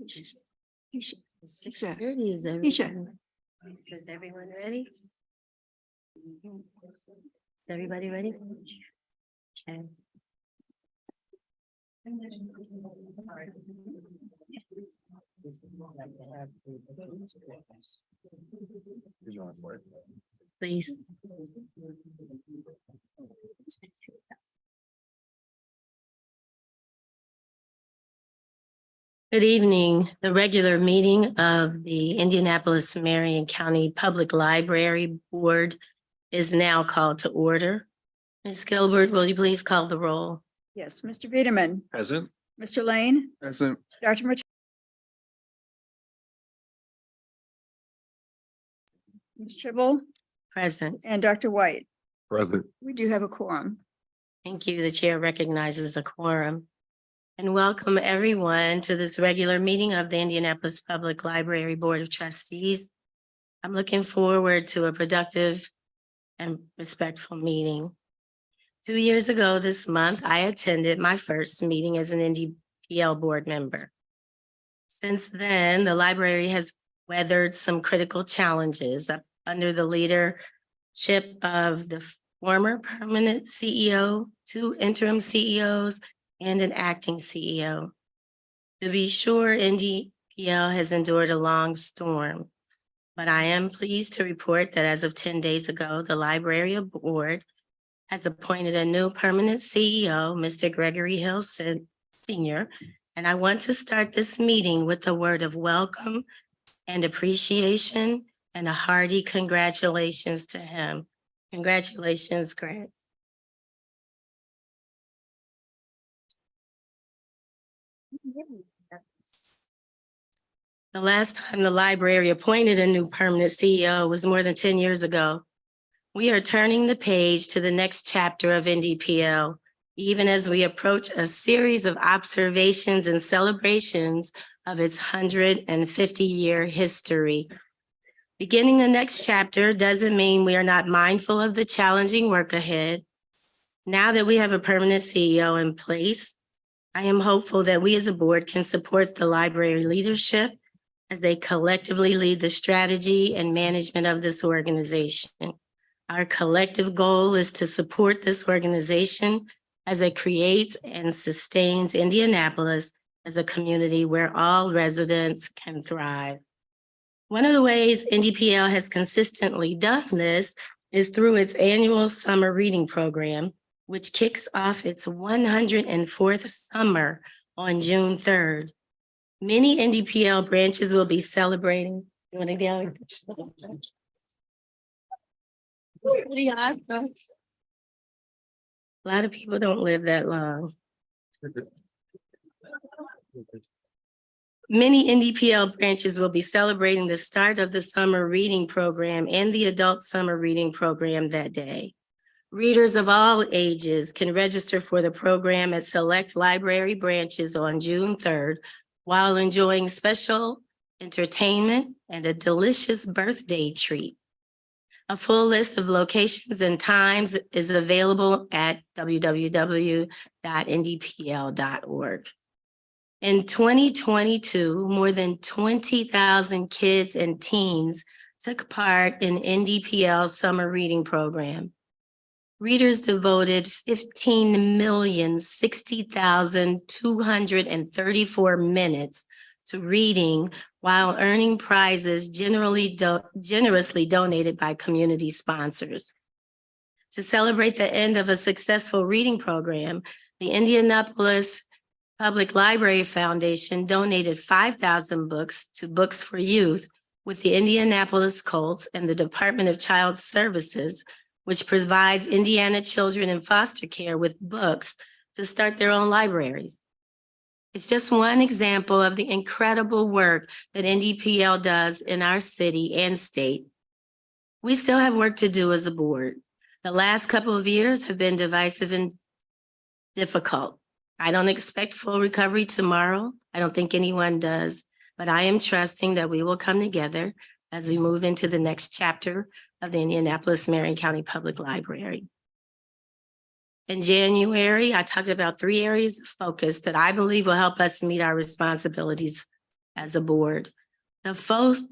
6:30 is everyone ready? Is everybody ready? Okay. Please. Good evening. The regular meeting of the Indianapolis Marion County Public Library Board is now called to order. Ms. Gilbert, will you please call the roll? Yes, Mr. Wiedemann. Present. Mr. Lane. Present. Dr. Mach. Ms. Tribble Present. and Dr. White. Present. We do have a quorum. Thank you. The chair recognizes a quorum. And welcome everyone to this regular meeting of the Indianapolis Public Library Board of Trustees. I'm looking forward to a productive and respectful meeting. 2 years ago this month, I attended my first meeting as an NDPL board member. Since then, the library has weathered some critical challenges under the leadership of the former permanent CEO, 2 interim CEOs, and an acting CEO. To be sure, NDPL has endured a long storm, but I am pleased to report that as of 10 days ago, the library board has appointed a new permanent CEO, Mr. Gregory Hill Sr., and I want to start this meeting with a word of welcome and appreciation and a hearty congratulations to him. Congratulations, Greg. The last time the library appointed a new permanent CEO was more than 10 years ago. We are turning the page to the next chapter of NDPL, even as we approach a series of observations and celebrations of its 150-year history. Beginning the next chapter doesn't mean we are not mindful of the challenging work ahead. Now that we have a permanent CEO in place, I am hopeful that we as a board can support the library leadership as they collectively lead the strategy and management of this organization. Our collective goal is to support this organization as it creates and sustains Indianapolis as a community where all residents can thrive. One of the ways NDPL has consistently done this is through its annual summer reading program, which kicks off its 104th summer on June 3rd. Many NDPL branches will be celebrating. You want to go? A lot of people don't live that long. Many NDPL branches will be celebrating the start of the summer reading program and the adult summer reading program that day. Readers of all ages can register for the program at select library branches on June 3rd while enjoying special entertainment and a delicious birthday treat. A full list of locations and times is available at www.ndpl.org. In 2022, more than 20,000 kids and teens took part in NDPL's summer reading program. Readers devoted 15,060,234 minutes to reading while earning prizes generously donated by community sponsors. To celebrate the end of a successful reading program, the Indianapolis Public Library Foundation donated 5,000 books to Books for Youth with the Indianapolis Colts and the Department of Child Services, which provides Indiana children in foster care with books to start their own libraries. It's just one example of the incredible work that NDPL does in our city and state. We still have work to do as a board. The last couple of years have been divisive and difficult. I don't expect full recovery tomorrow. I don't think anyone does, but I am trusting that we will come together as we move into the next chapter of the Indianapolis Marion County Public Library. In January, I talked about 3 areas of focus that I believe will help us meet our responsibilities as a board. The first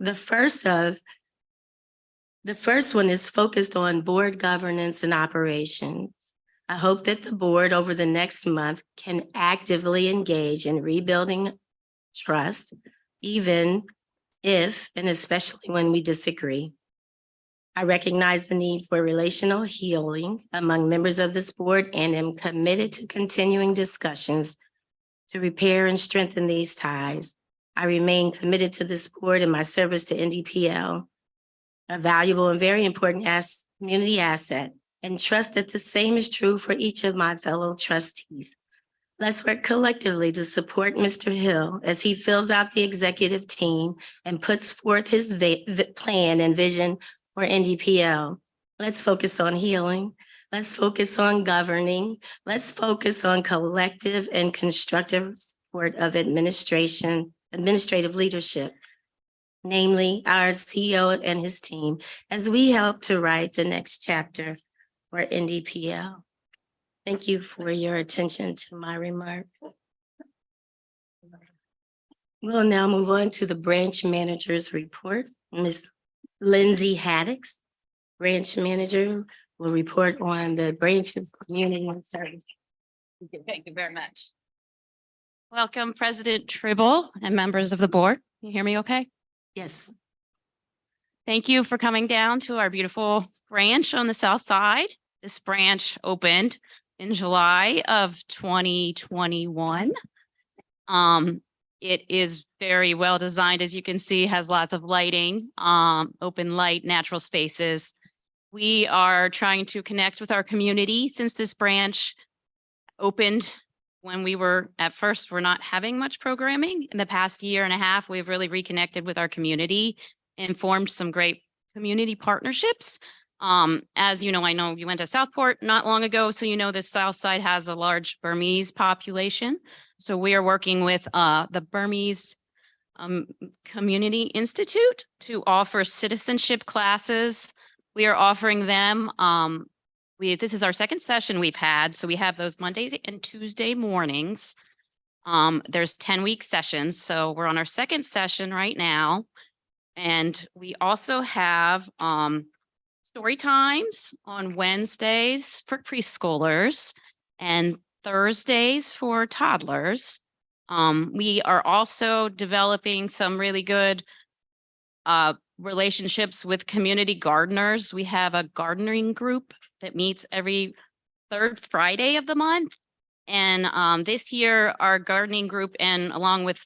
one is focused on board governance and operations. I hope that the board over the next month can actively engage in rebuilding trust, even if and especially when we disagree. I recognize the need for relational healing among members of this board and am committed to continuing discussions to repair and strengthen these ties. I remain committed to this board and my service to NDPL, a valuable and very important community asset, and trust that the same is true for each of my fellow trustees. Let's work collectively to support Mr. Hill as he fills out the executive team and puts forth his plan and vision for NDPL. Let's focus on healing. Let's focus on governing. Let's focus on collective and constructive support of administrative leadership, namely our CEO and his team, as we help to write the next chapter for NDPL. Thank you for your attention to my remarks. We'll now move on to the branch manager's report. Ms. Lindsay Haddix, branch manager, will report on the branch's community and service. Thank you very much. Welcome, President Tribble and members of the board. Can you hear me okay? Yes. Thank you for coming down to our beautiful branch on the south side. This branch opened in July of 2021. It is very well designed, as you can see, has lots of lighting, open light, natural spaces. We are trying to connect with our community since this branch opened when we were we're not having much programming. In the past year and a half, we've really reconnected with our community and formed some great community partnerships. As you know, I know you went to Southport not long ago, so you know the South Side has a large Burmese population. So we are working with the Burmese Community Institute to offer citizenship classes. We are offering them. This is our second session we've had, so we have those Mondays and Tuesday mornings. There's 10-week sessions, so we're on our second session right now, and we also have story times on Wednesdays for preschoolers and Thursdays for toddlers. We are also developing some really good relationships with community gardeners. We have a gardening group that meets every third Friday of the month. And this year, our gardening group and along with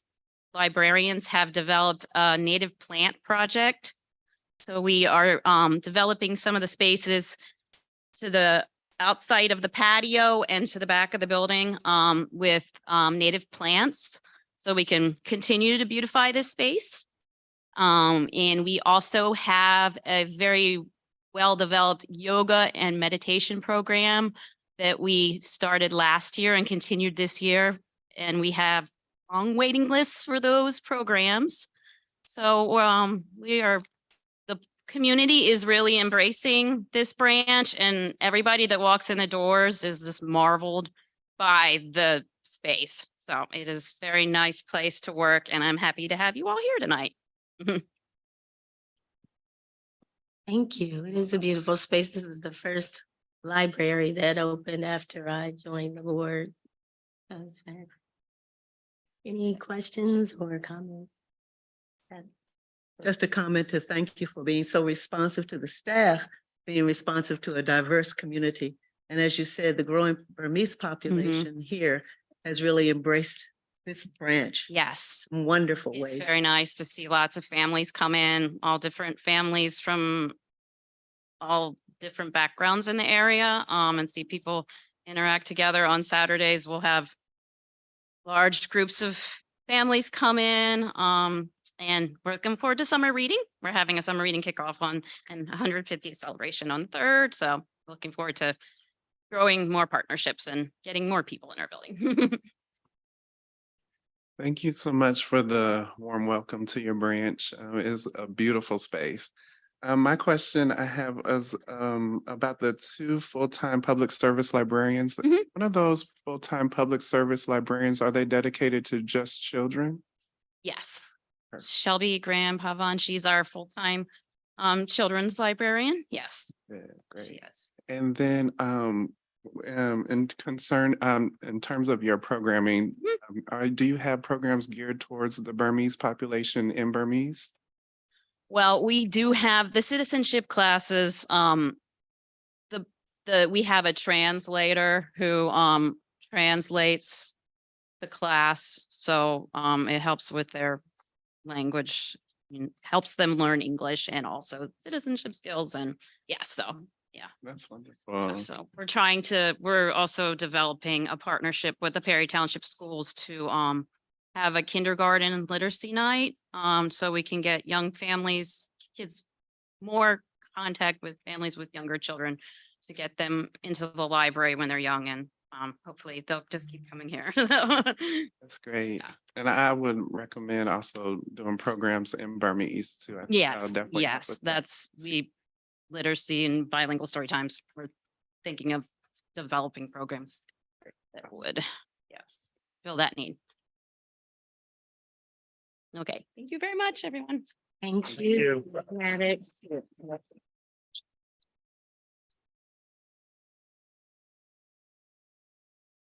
librarians have developed a native plant project. So we are developing some of the spaces to the outside of the patio and to the back of the building with native plants so we can continue to beautify this space. And we also have a very well-developed yoga and meditation program that we started last year and continued this year. And we have long waiting lists for those programs. So the community is really embracing this branch, and everybody that walks in the doors is just marveled by the space. So it is a very nice place to work, and I'm happy to have you all here tonight. Thank you. It is a beautiful space. This was the first library that opened after I joined the board. That's very. Any questions or comments? Just a comment to thank you for being so responsive to the staff, being responsive to a diverse community. And as you said, the growing Burmese population here has really embraced this branch Yes. in wonderful It's ways. very nice to see lots of families come in, all different families from all different backgrounds in the area, and see people interact together. On Saturdays, we'll have large groups of families come in, and we're looking forward to summer reading. We're having a summer reading kickoff and 150th celebration on the 3rd. So looking forward to growing more partnerships and getting more people in our building. Thank you so much for the warm welcome to your branch. It is a beautiful space. My question I have is about the 2 full-time public service librarians. One of those full-time public service librarians, are they dedicated to just children? Yes. Shelby Graham Pavan, she's our full-time children's librarian. Yes. Yeah, great. Yes. And then, in terms of your programming, do you have programs geared towards the Burmese population in Burmese? Well, we do have the citizenship classes. We have a translator who translates the class. So it helps with their language, helps them learn English and also citizenship skills. And yeah, so That's wonderful. so we're also developing a partnership with the Perry Township Schools to have a kindergarten and literacy night. So we can get young families, kids, more contact with families with younger children to get them into the library when they're young, and hopefully they'll just keep coming here. That's great. Yeah. And I would recommend also doing programs in Burmese too. I think that'll Yes, definitely help yes, with that. that's literacy and bilingual story times. We're thinking of developing programs that would, yes, fill that need. Okay, thank you very much, everyone. Thank you. Maddox.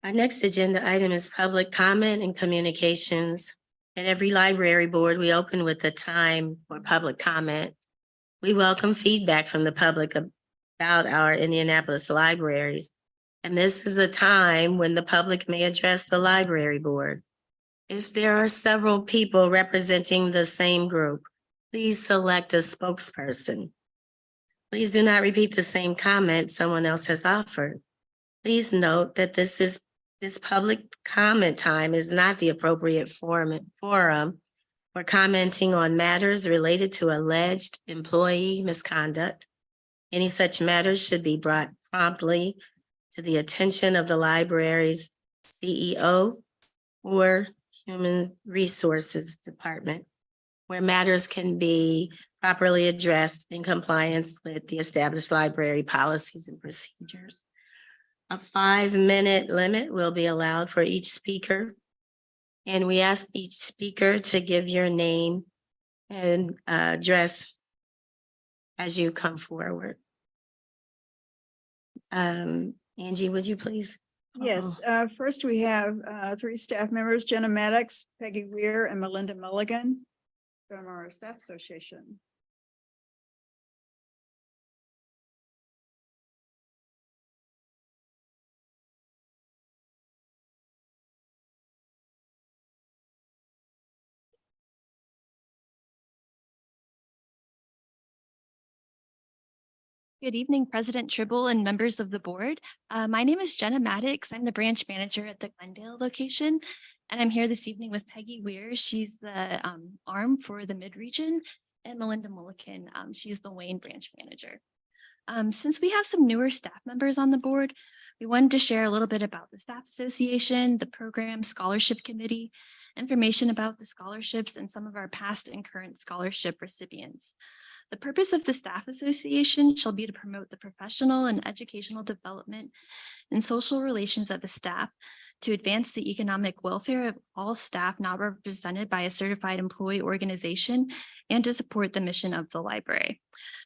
Our next agenda item is public comment and communications. At every library board, we open with a time for public comment. We welcome feedback from the public about our Indianapolis libraries. And this is a time when the public may address the library board. If there are several people representing the same group, please select a spokesperson. Please do not repeat the same comment someone else has offered. Please note that this public comment time is not the appropriate forum for commenting on matters related to alleged employee misconduct. Any such matters should be brought promptly to the attention of the library's CEO or Human Resources Department, where matters can be properly addressed in compliance with the established library policies and procedures. A 5-minute limit will be allowed for each speaker. And we ask each speaker to give your name and address as you come forward. Angie, would you please? Yes, first we have 3 staff members, Jenna Maddox, Peggy Weir, and Melinda Mulligan from our staff association. Good evening, President Tribble and members of the board. My name is Jenna Maddox. I'm the branch manager at the Glendale location, and I'm here this evening with Peggy Weir. She's the arm for the mid-region, and Melinda Mulligan. She's the Wayne branch manager. Since we have some newer staff members on the board, we wanted to share a little bit about the staff association, the program scholarship committee, information about the scholarships, and some of our past and current scholarship recipients. The purpose of the staff association shall be to promote the professional and educational development and social relations of the staff, to advance the economic welfare of all staff not represented by a certified employee organization, and to support the mission of the library.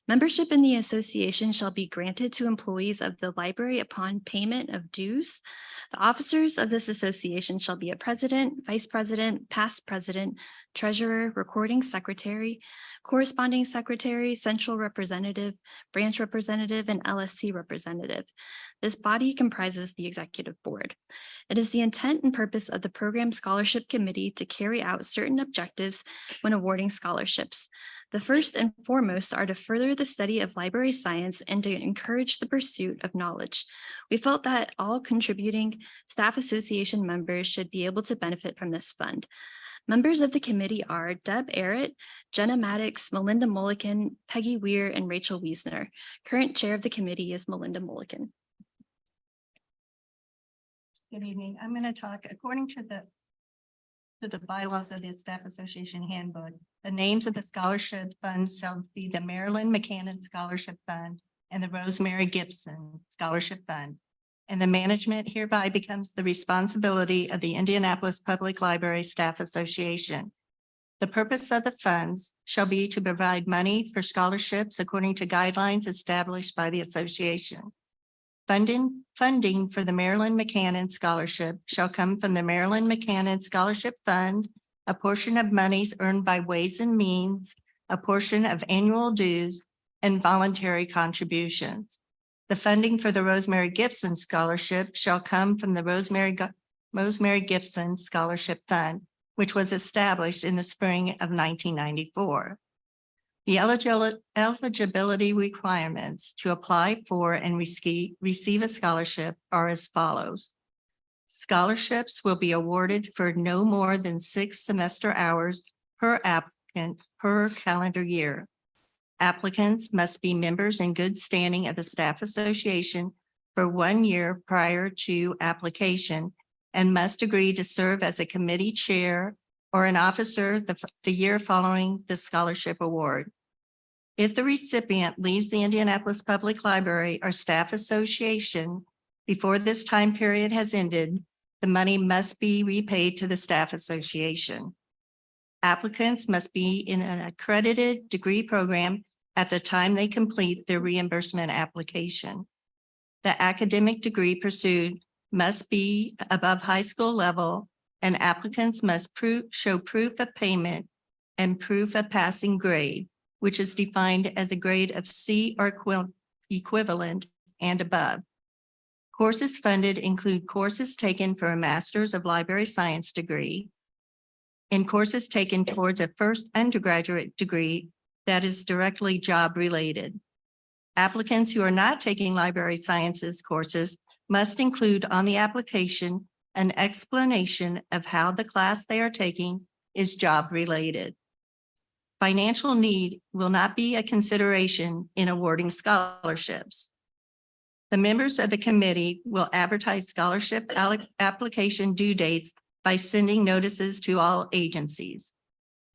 Membership in the association shall be granted to employees of the library upon payment of dues. The officers of this association shall be a president, vice president, past president, treasurer, recording secretary, corresponding secretary, central representative, branch representative, and LSC representative. This body comprises the executive board. It is the intent and purpose of the program scholarship committee to carry out certain objectives when awarding scholarships. The first and foremost are to further the study of library science and to encourage the pursuit of knowledge. We felt that all contributing staff association members should be able to benefit from this fund. Members of the committee are Deb Arrett, Jenna Maddox, Melinda Mulligan, Peggy Weir, and Rachel Wiesner. Current chair of the committee is Melinda Mulligan. Good evening. I'm going to talk according to the bylaws of the Staff Association Handbook. The names of the scholarship funds shall be the Marilyn McCannon Scholarship Fund and the Rosemary Gibson Scholarship Fund. And the management hereby becomes the responsibility of the Indianapolis Public Library Staff Association. The purpose of the funds shall be to provide money for scholarships according to guidelines established by the association. Funding for the Marilyn McCannon Scholarship shall come from the Marilyn McCannon Scholarship Fund, a portion of monies earned by Ways and Means, a portion of annual dues, and voluntary contributions. The funding for the Rosemary Gibson Scholarship shall come from the Rosemary Gibson Scholarship Fund, which was established in the spring of 1994. The eligibility requirements to apply for and receive a scholarship are as follows. Scholarships will be awarded for no more than 6 semester hours per applicant per calendar year. Applicants must be members in good standing of the staff association for 1 year prior to application and must agree to serve as a committee chair or an officer the year following the scholarship award. If the recipient leaves the Indianapolis Public Library or staff association before this time period has ended, the money must be repaid to the staff association. Applicants must be in an accredited degree program at the time they complete their reimbursement application. The academic degree pursued must be above high school level, and applicants must show proof of payment and proof of passing grade, which is defined as a grade of C or equivalent and above. Courses funded include courses taken for a Master's of Library Science degree and courses taken towards a first undergraduate degree that is directly job related. Applicants who are not taking library sciences courses must include on the application an explanation of how the class they are taking is job related. Financial need will not be a consideration in awarding scholarships. The members of the committee will advertise scholarship application due dates by sending notices to all agencies.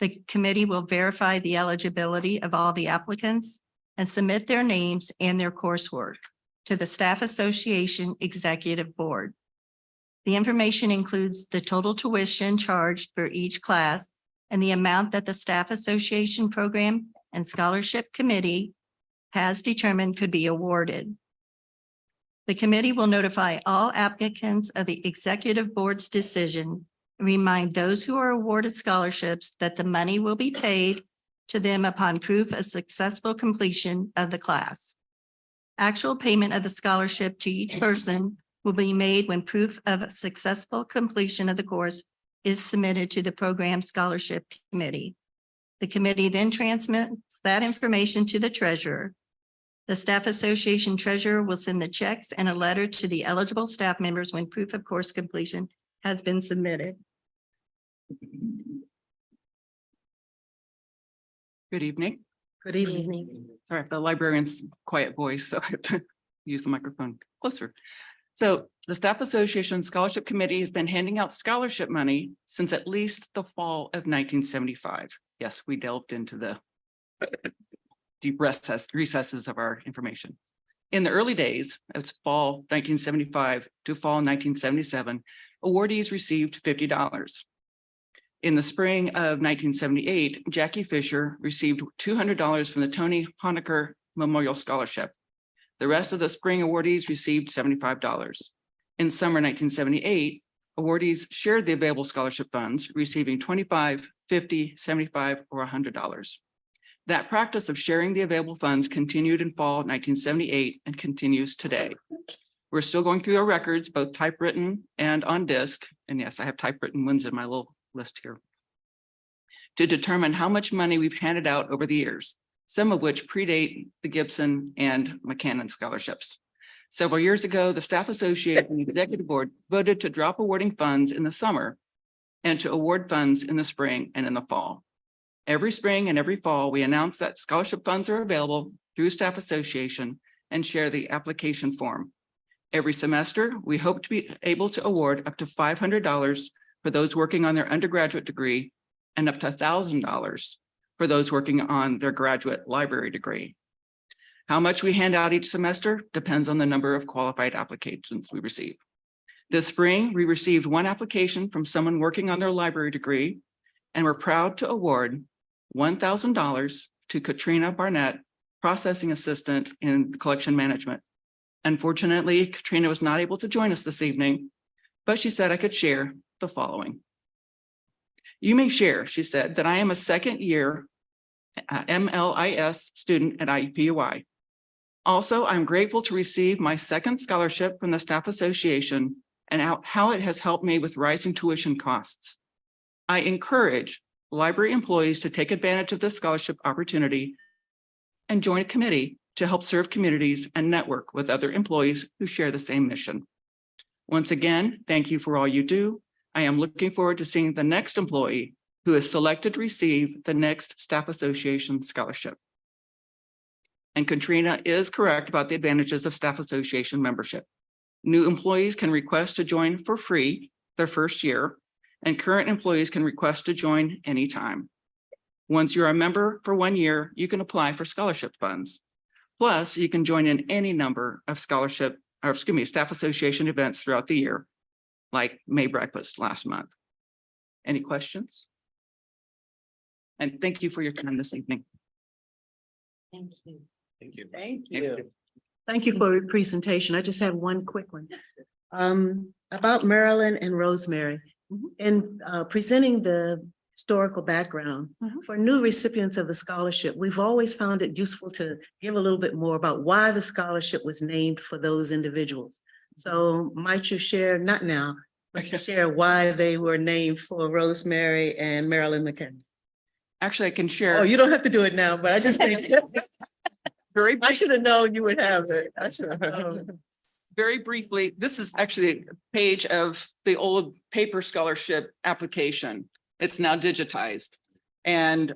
The committee will verify the eligibility of all the applicants and submit their names and their coursework to the Staff Association Executive Board. The information includes the total tuition charged for each class and the amount that the Staff Association Program and Scholarship Committee has determined could be awarded. The committee will notify all applicants of the Executive Board's decision and remind those who are awarded scholarships that the money will be paid to them upon proof of successful completion of the class. Actual payment of the scholarship to each person will be made when proof of successful completion of the course is submitted to the Program Scholarship Committee. The committee then transmits that information to the treasurer. The Staff Association treasurer will send the checks and a letter to the eligible staff members when proof of course completion has been submitted. Good evening. Good evening. Sorry if the librarian's quiet voice, so I have to use the microphone closer. So the Staff Association Scholarship Committee has been handing out scholarship money since at least the fall of 1975. Yes, we delved into the deep recesses of our information. In the early days, it's fall 1975 to fall 1977, awardees received $50. In the spring of 1978, Jackie Fisher received $200 from the Tony Honecker Memorial Scholarship. The rest of the spring awardees received $75. In summer 1978, awardees shared the available scholarship funds, receiving $25, $50, $75, or $100. That practice of sharing the available funds continued in fall 1978 and continues today. We're still going through our records, both typewritten and on disc. And yes, I have typewritten ones in my little list here, to determine how much money we've handed out over the years, some of which predate the Gibson and McCannon scholarships. Several years ago, the Staff Association and Executive Board voted to drop awarding funds in the summer and to award funds in the spring and in the fall. Every spring and every fall, we announce that scholarship funds are available through Staff Association and share the application form. Every semester, we hope to be able to award up to $500 for those working on their undergraduate degree and up to $1,000 for those working on their graduate library degree. How much we hand out each semester depends on the number of qualified applications we receive. This spring, we received one application from someone working on their library degree and we're proud to award $1,000 to Katrina Barnett, processing assistant in collection management. Unfortunately, Katrina was not able to join us this evening, but she said I could share the following. You may share, she said, that I am a second year MLIS student at IUPUI. Also, I'm grateful to receive my second scholarship from the Staff Association and how it has helped me with rising tuition costs. I encourage library employees to take advantage of this scholarship opportunity and join a committee to help serve communities and network with other employees who share the same mission. Once again, thank you for all you do. I am looking forward to seeing the next employee who is selected to receive the next Staff Association scholarship. And Katrina is correct about the advantages of Staff Association membership. New employees can request to join for free their first year, and current employees can request to join anytime. Once you're a member for 1 year, you can apply for scholarship funds. Plus, you can join in any number of Staff Association events throughout the year, like May breakfast last month. Any questions? And thank you for your time this evening. Thank you. Thank you. Thank you. Thank you for your presentation. I just have one quick one. About Marilyn and Rosemary. In presenting the historical background for new recipients of the scholarship, we've always found it useful to give a little bit more about why the scholarship was named for those individuals. So might you share, not now, but share why they were named for Rosemary and Marilyn McKenna? Actually, I can share. Oh, you don't have to do it now, but I just think Very I should have known you would have it. I should have known. Very briefly, this is actually a page of the old paper scholarship application. It's now digitized. And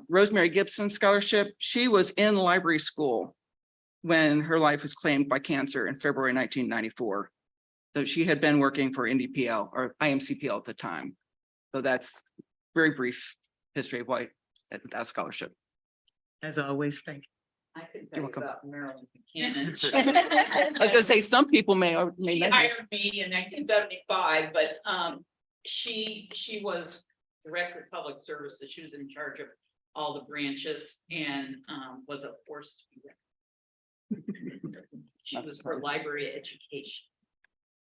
Rosemary Gibson's scholarship, she was in library school when her life was claimed by cancer in February 1994. So she had been working for NDPL or IMCPL at the time. So that's very brief history of why that scholarship. As always, thank you. I could You're tell you welcome. about Marilyn McKinnon. I was gonna say, some people may or may She not. hired me in 1975, but she was director of public services. She was in charge of all the branches and was a force to be reckoned. She was for library education.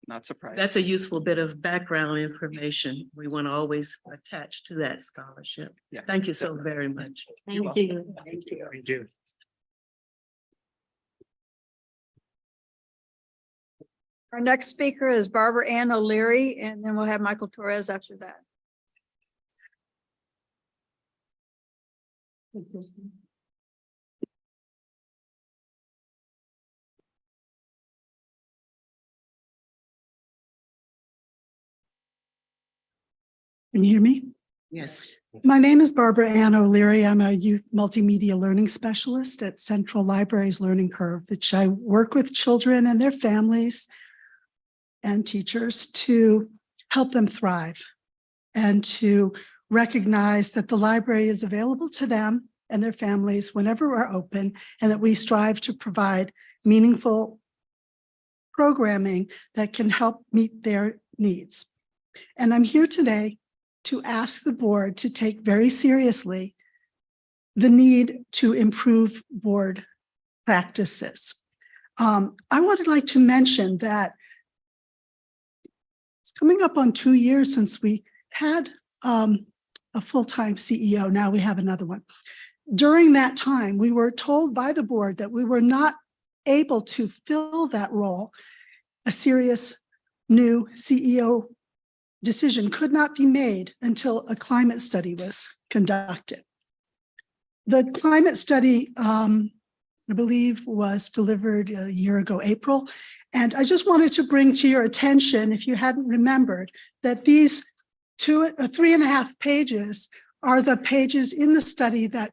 Not surprised. That's a useful bit of background information. We want to always attach to that scholarship. Yeah. Thank you so very much. Thank you. Thank you. Thank you. Our next speaker is Barbara Ann O'Leary, and then we'll have Michael Torres after that. Can you hear me? Yes. My name is Barbara Ann O'Leary. I'm a youth multimedia learning specialist at Central Library's Learning Curve, which I work with children and their families and teachers to help them thrive and to recognize that the library is available to them and their families whenever we're open, and that we strive to provide meaningful programming that can help meet their needs. And I'm here today to ask the board to take very seriously the need to improve board practices. I would like to mention that it's coming up on 2 years since we had a full-time CEO. Now we have another one. During that time, we were told by the board that we were not able to fill that role. A serious new CEO decision could not be made until a climate study was conducted. The climate study, I believe, was delivered a year ago, April. And I just wanted to bring to your attention, if you hadn't remembered, that these 3.5 pages are the pages in the study that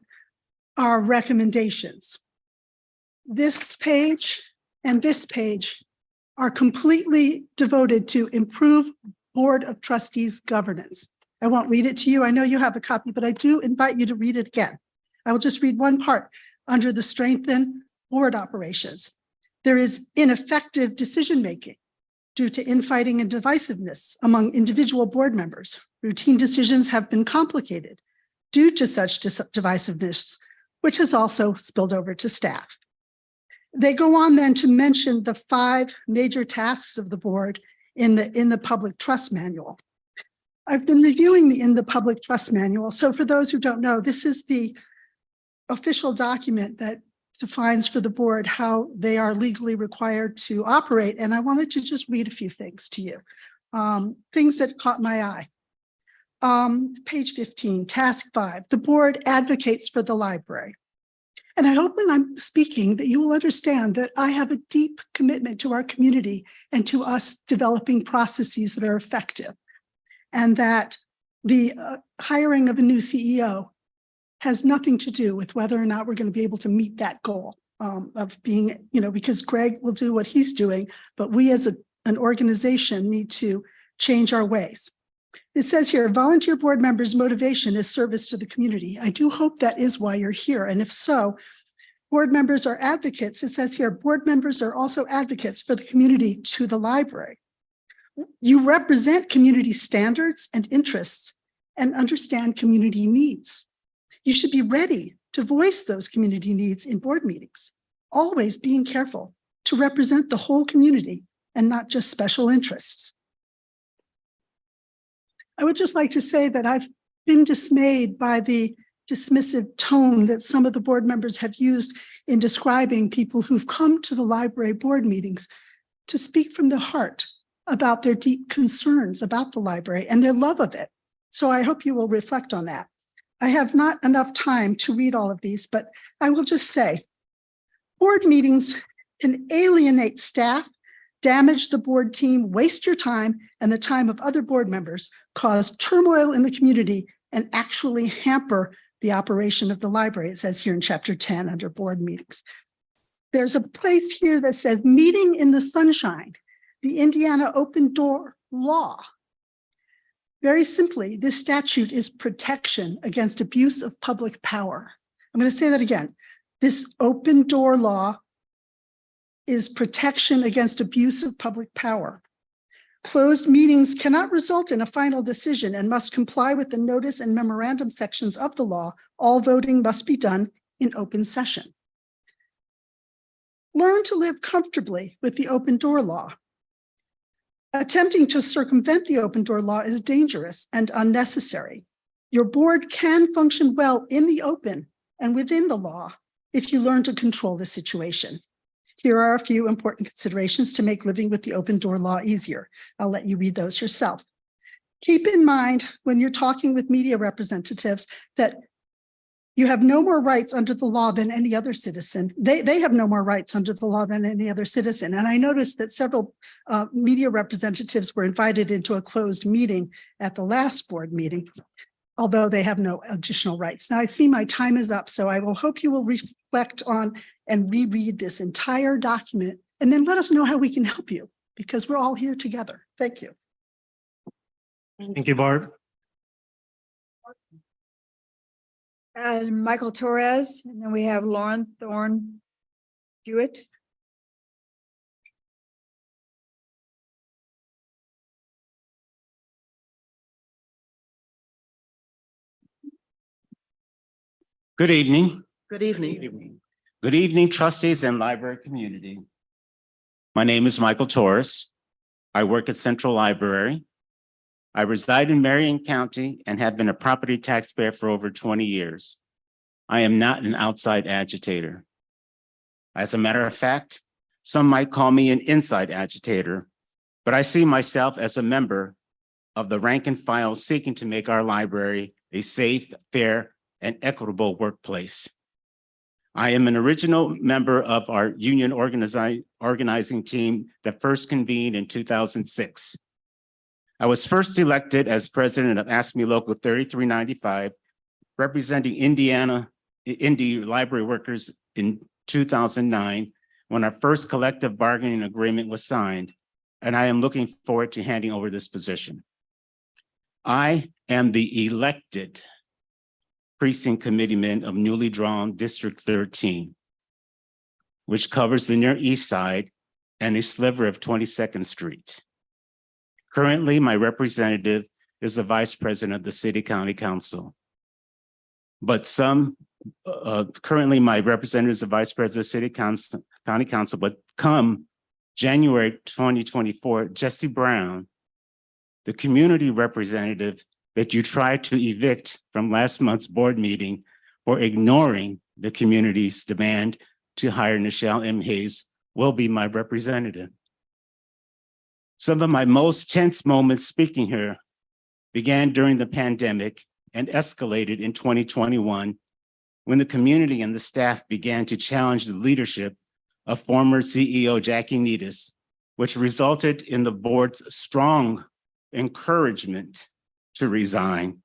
are recommendations. This page and this page are completely devoted to improve Board of Trustees governance. I won't read it to you. I know you have a copy, but I do invite you to read it again. I will just read one part under the strengthen board operations. There is ineffective decision-making due to infighting and divisiveness among individual board members. Routine decisions have been complicated due to such divisiveness, which has also spilled over to staff. They go on then to mention the 5 major tasks of the board in the public trust manual. I've been reviewing the public trust manual. So for those who don't know, this is the official document that defines for the board how they are legally required to operate. And I wanted to just read a few things to you, things that caught my eye. Page 15, task 5, the board advocates for the library. And I hope when I'm speaking that you will understand that I have a deep commitment to our community and to us developing processes that are effective. And that the hiring of a new CEO has nothing to do with whether or not we're going to be able to meet that goal of being, because Greg will do what he's doing, but we as an organization need to change our ways. It says here, volunteer board members' motivation is service to the community. I do hope that is why you're here. And if so, board members are advocates. It says here, board members are also advocates for the community to the library. You represent community standards and interests and understand community needs. You should be ready to voice those community needs in board meetings, always being careful to represent the whole community and not just special interests. I would just like to say that I've been dismayed by the dismissive tone that some of the board members have used in describing people who've come to the library board meetings to speak from the heart about their deep concerns about the library and their love of it. So I hope you will reflect on that. I have not enough time to read all of these, but I will just say, board meetings can alienate staff, damage the board team, waste your time and the time of other board members, cause turmoil in the community, and actually hamper the operation of the library. It says here in chapter 10 under board meetings. There's a place here that says meeting in the sunshine, the Indiana open door law. Very simply, this statute is protection against abuse of public power. I'm going to say that again. This open door law is protection against abuse of public power. Closed meetings cannot result in a final decision and must comply with the notice and memorandum sections of the law. All voting must be done in open session. Learn to live comfortably with the open door law. Attempting to circumvent the open door law is dangerous and unnecessary. Your board can function well in the open and within the law if you learn to control the situation. Here are a few important considerations to make living with the open door law easier. I'll let you read those yourself. Keep in mind when you're talking with media representatives that you have no more rights under the law than any other citizen. They have no more rights under the law than any other citizen. And I noticed that several media representatives were invited into a closed meeting at the last board meeting, although they have no additional rights. Now I see my time is up, so I will hope you will reflect on and reread this entire document and then let us know how we can help you, because we're all here together. Thank you. Thank you, Barb. And Michael Torres, and then we have Lauren Thorne Hewitt. Good evening. Good evening. Good evening, trustees and library community. My name is Michael Torres. I work at Central Library. I reside in Marion County and have been a property taxpayer for over 20 years. I am not an outside agitator. As a matter of fact, some might call me an inside agitator, but I see myself as a member of the rank and file seeking to make our library a safe, fair, and equitable workplace. I am an original member of our union organizing team that first convened in 2006. I was first elected as president of ASME Local 3395, representing Indy library workers in 2009, when our first collective bargaining agreement was signed, and I am looking forward to handing over this position. I am the elected precinct committeeman of newly drawn District 13, which covers the Near East Side and a sliver of 22nd Street. Currently, my representative is the vice president of the city county council. But currently my representative is the vice president of city council, county council, but come January 2024, Jesse Brown, the community representative that you tried to evict from last month's board meeting for ignoring the community's demand to hire Nichelle M. Hayes, will be my representative. Some of my most tense moments speaking here began during the pandemic and escalated in 2021 when the community and the staff began to challenge the leadership of former CEO Jackie Needus, which resulted in the board's strong encouragement to resign.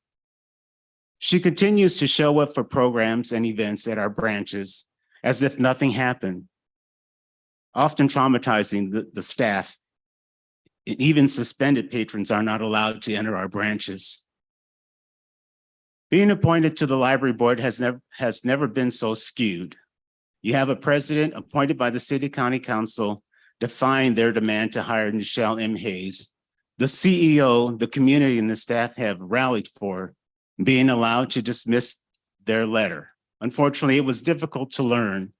She continues to show up for programs and events at our branches as if nothing happened, often traumatizing the staff. Even suspended patrons are not allowed to enter our branches. Being appointed to the library board has never been so skewed. You have a president appointed by the city county council defying their demand to hire Nichelle M. Hayes. The CEO, the community, and the staff have rallied for being allowed to dismiss their letter. Unfortunately, it was difficult to learn.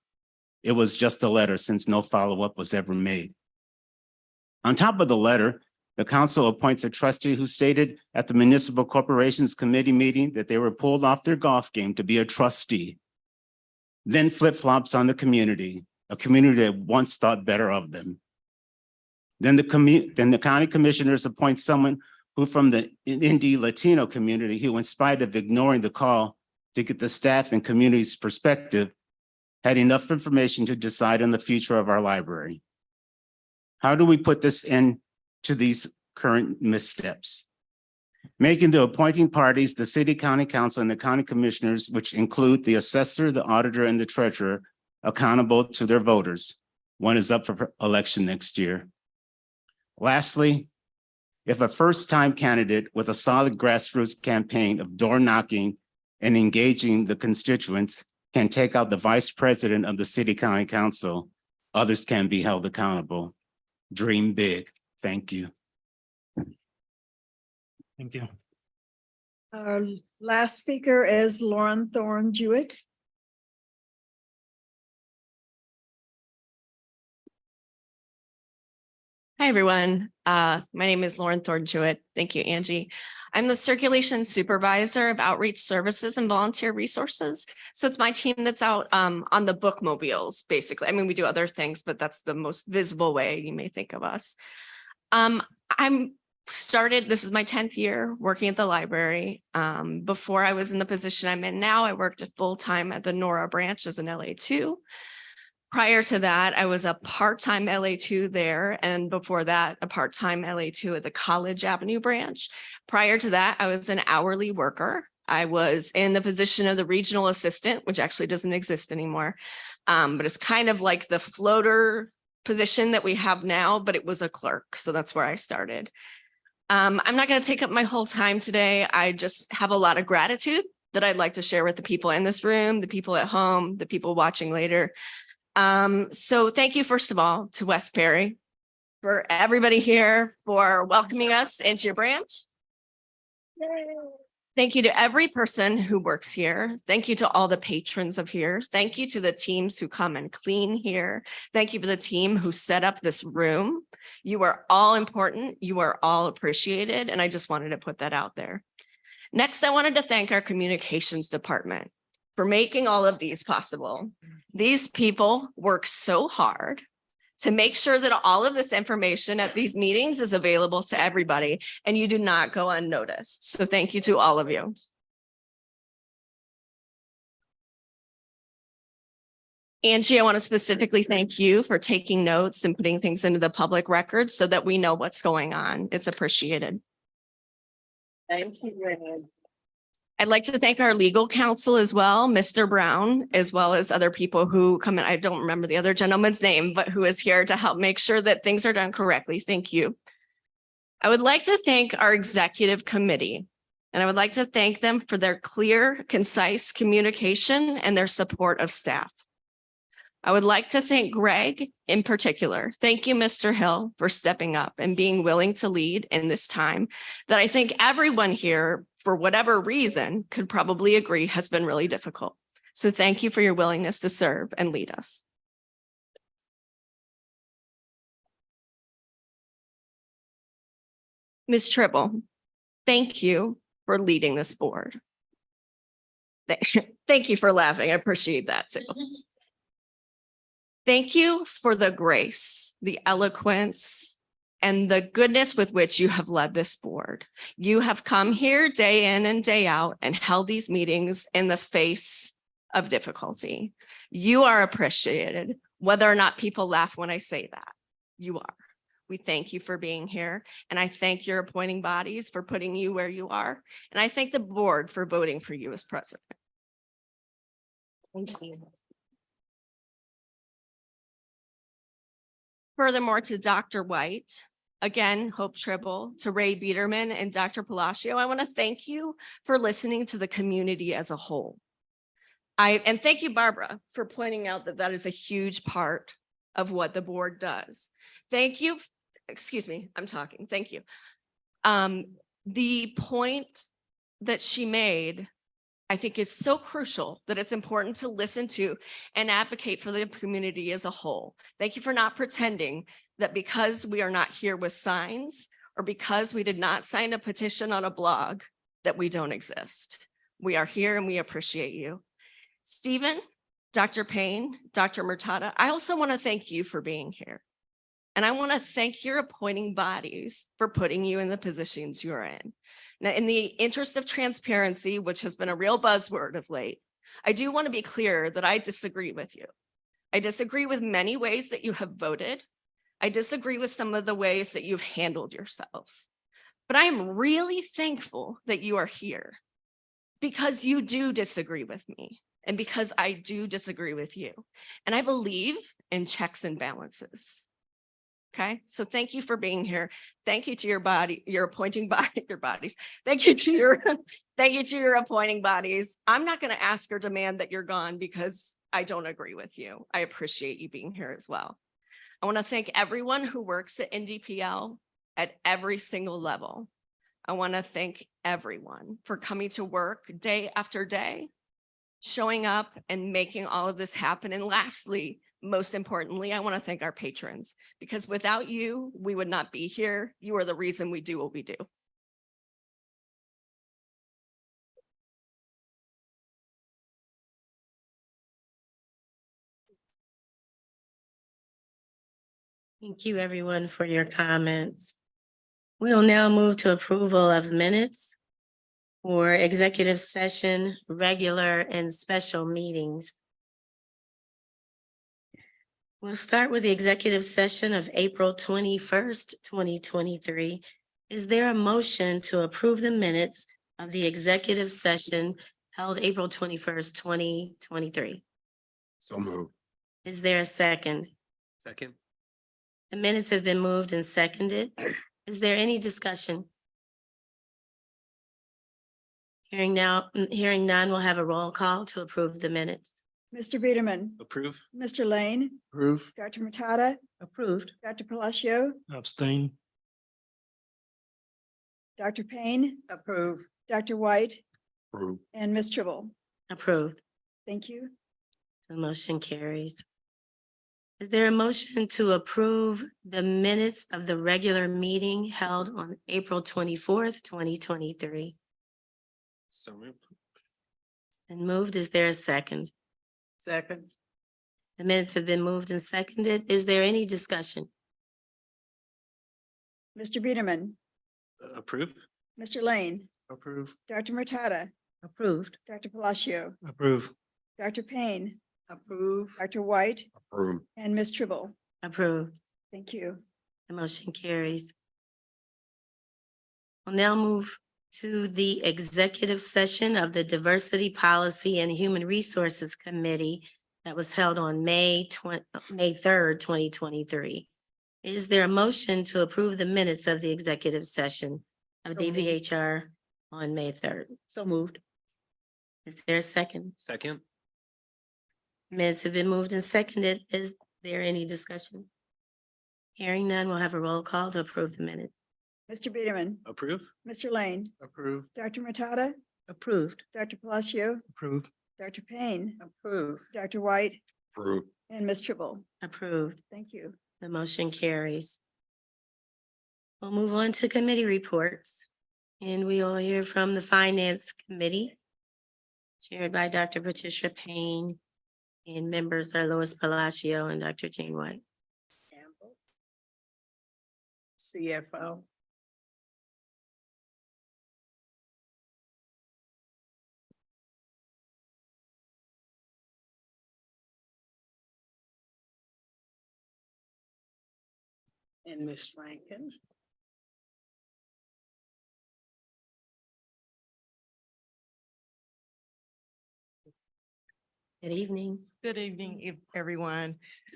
It was just a letter since no follow-up was ever made. On top of the letter, the council appoints a trustee who stated at the Municipal Corporations Committee meeting that they were pulled off their golf game to be a trustee, then flip-flops on the community, a community that once thought better of them. Then the county commissioners appoint someone who from the Indy Latino community who, in spite of ignoring the call to get the staff and community's perspective, had enough information to decide on the future of our library. How do we put this end to these current missteps? Making the appointing parties, the city county council and the county commissioners, which include the assessor, the auditor, and the treasurer, accountable to their voters. One is up for election next year. Lastly, if a first-time candidate with a solid grassroots campaign of door knocking and engaging the constituents can take out the vice president of the city county council, others can be held accountable. Dream big. Thank you. Thank you. Our last speaker is Lauren Thorne Jewett. Hi, everyone. My name is Lauren Thorne Jewett. Thank you, Angie. I'm the Circulation Supervisor of Outreach Services and Volunteer Resources. So it's my team that's out on the bookmobiles, basically. I mean, we do other things, but that's the most visible way you may think of us. This is my 10th year working at the library. Before I was in the position I'm in now, I worked full-time at the Nora branch as an LA2. Prior to that, I was a part-time LA2 there, and before that, a part-time LA2 at the College Avenue branch. Prior to that, I was an hourly worker. I was in the position of the regional assistant, which actually doesn't exist anymore, but it's kind of like the floater position that we have now, but it was a clerk, so that's where I started. I'm not going to take up my whole time today. I just have a lot of gratitude that I'd like to share with the people in this room, the people at home, the people watching later. So thank you, first of all, to West Perry, for everybody here, for welcoming us into your branch. Yay. Thank you to every person who works here. Thank you to all the patrons of here. Thank you to the teams who come and clean here. Thank you for the team who set up this room. You are all important. You are all appreciated. And I just wanted to put that out there. Next, I wanted to thank our communications department for making all of these possible. These people work so hard to make sure that all of this information at these meetings is available to everybody, and you do not go unnoticed. So thank you to all of you. Angie, I want to specifically thank you for taking notes and putting things into the public record so that we know what's going on. It's appreciated. Thank you, Renee. I'd like to thank our legal counsel as well, Mr. Brown, as well as other people who come in. I don't remember the other gentleman's name, but who is here to help make sure that things are done correctly. Thank you. I would like to thank our executive committee, and I would like to thank them for their clear, concise communication and their support of staff. I would like to thank Greg in particular. Thank you, Mr. Hill, for stepping up and being willing to lead in this time that I think everyone here, for whatever reason, could probably agree has been really difficult. So thank you for your willingness to serve and lead us. Ms. Tribble, thank you for leading this board. Thank you for laughing. I appreciate that too. Thank you for the grace, the eloquence, and the goodness with which you have led this board. You have come here day in and day out and held these meetings in the face of difficulty. You are appreciated, whether or not people laugh when I say that. You are. We thank you for being here, and I thank your appointing bodies for putting you where you are, and I thank the board for voting for you as president. Thank you. Furthermore, to Dr. White, again, Hope Tribble, to Ray Biederman and Dr. Palacio, I want to thank you for listening to the community as a whole. And thank you, Barbara, for pointing out that that is a huge part of what the board does. Thank you. Excuse me, I'm talking. Thank you. The point that she made, I think, is so crucial that it's important to listen to and advocate for the community as a whole. Thank you for not pretending that because we are not here with signs or because we did not sign a petition on a blog that we don't exist. We are here and we appreciate you. Stephen, Dr. Payne, Dr. Murtada, I also want to thank you for being here. And I want to thank your appointing bodies for putting you in the positions you are in. Now, in the interest of transparency, which has been a real buzzword of late, I do want to be clear that I disagree with you. I disagree with many ways that you have voted. I disagree with some of the ways that you've handled yourselves. But I am really thankful that you are here because you do disagree with me and because I do disagree with you. And I believe in checks and balances. Okay, so thank you for being here. Thank you to your body, your appointing body, your bodies. Thank you to your appointing bodies. I'm not going to ask or demand that you're gone because I don't agree with you. I appreciate you being here as well. I want to thank everyone who works at NDPL at every single level. I want to thank everyone for coming to work day after day, showing up and making all of this happen. And lastly, most importantly, I want to thank our patrons because without you, we would not be here. You are the reason we do what we do. Thank you, everyone, for your comments. We'll now move to approval of minutes for executive session, regular and special meetings. We'll start with the executive session of April 21st, 2023. Is there a motion to approve the minutes of the executive session held April 21st, 2023? So moved. Is there a second? Second. The minutes have been moved and seconded. Is there any discussion? Hearing none, we'll have a roll call to approve the minutes. Mr. Biederman, Approve. Mr. Lane, Approve. Dr. Murtada, Approved. Dr. Palacio, Abstain. Dr. Payne, Approve. Dr. White, Approve. and Ms. Tribble. Approved. Thank you. The motion carries. Is there a motion to approve the minutes of the regular meeting held on April 24th, 2023? So moved. And moved, is there a second? Second. The minutes have been moved and seconded. Is there any discussion? Mr. Biederman, Approve. Mr. Lane, Approve. Dr. Murtada, Approved. Dr. Palacio, Approve. Dr. Payne, Approved. Dr. White, Approve. and Ms. Tribble. Approved. Thank you. The motion carries. We'll now move to the executive session of the Diversity Policy and Human Resources Committee that was held on May 3rd, 2023. Is there a motion to approve the minutes of the executive session of So moved. DBHR on May 3rd? So moved. Is there a second? Second. Minutes have been moved and seconded. Is there any discussion? Hearing none, we'll have a roll call to approve the minutes. Mr. Biederman, Approve? Mr. Lane, Approve. Dr. Matada, Approved. Dr. Palacio, Approve. Dr. Payne, Approved. Dr. White, Approve. and Ms. Tribble. Approved. Thank you. The motion carries. We'll move on to committee reports. And we will hear from the Finance Committee, chaired by Dr. Patricia Payne, and members are Lois Palacio and Dr. Jane White. CFO. And Ms. Rankin. Good evening. Good evening, everyone.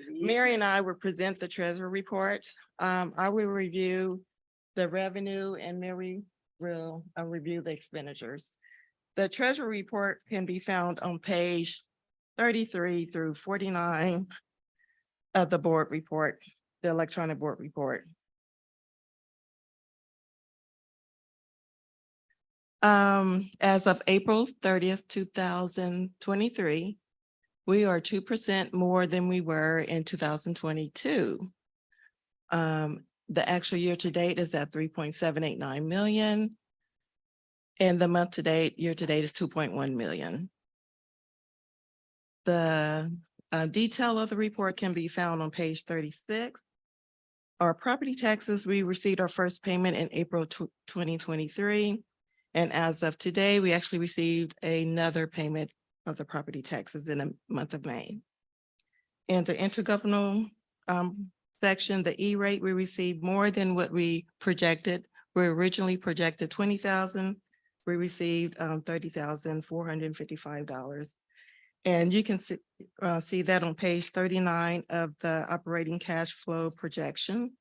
Mary and I will present the treasury report. I will review the revenue and Mary will review the expenditures. The treasury report can be found on page 33 through 49 of the board report, the electronic board report. As of April 30th, 2023, we are 2% more than we were in 2022. The actual year to date is at 3.789 million. And the month to date, year to date is 2.1 million. The detail of the report can be found on page 36. Our property taxes, we received our first payment in April 2023. And as of today, we actually received another payment of the property taxes in the month of May. In the intergovernmental section, the E-rate, we received more than what we projected. We originally projected 20,000. We received $30,455. And you can see that on page 39 of the operating cash flow projection.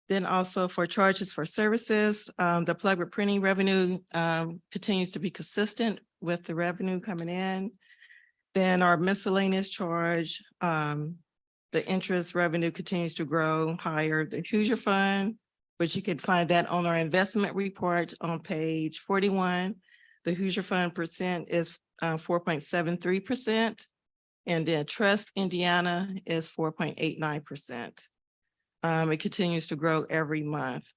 Then also for charges for services, the plug with printing revenue continues to be consistent with the revenue coming in. Then our miscellaneous charge, the interest revenue continues to grow higher. The Hoosier Fund, which you can find that on our investment report on page 41. The Hoosier Fund percent is 4.73%. And then Trust Indiana is 4.89%. It continues to grow every month.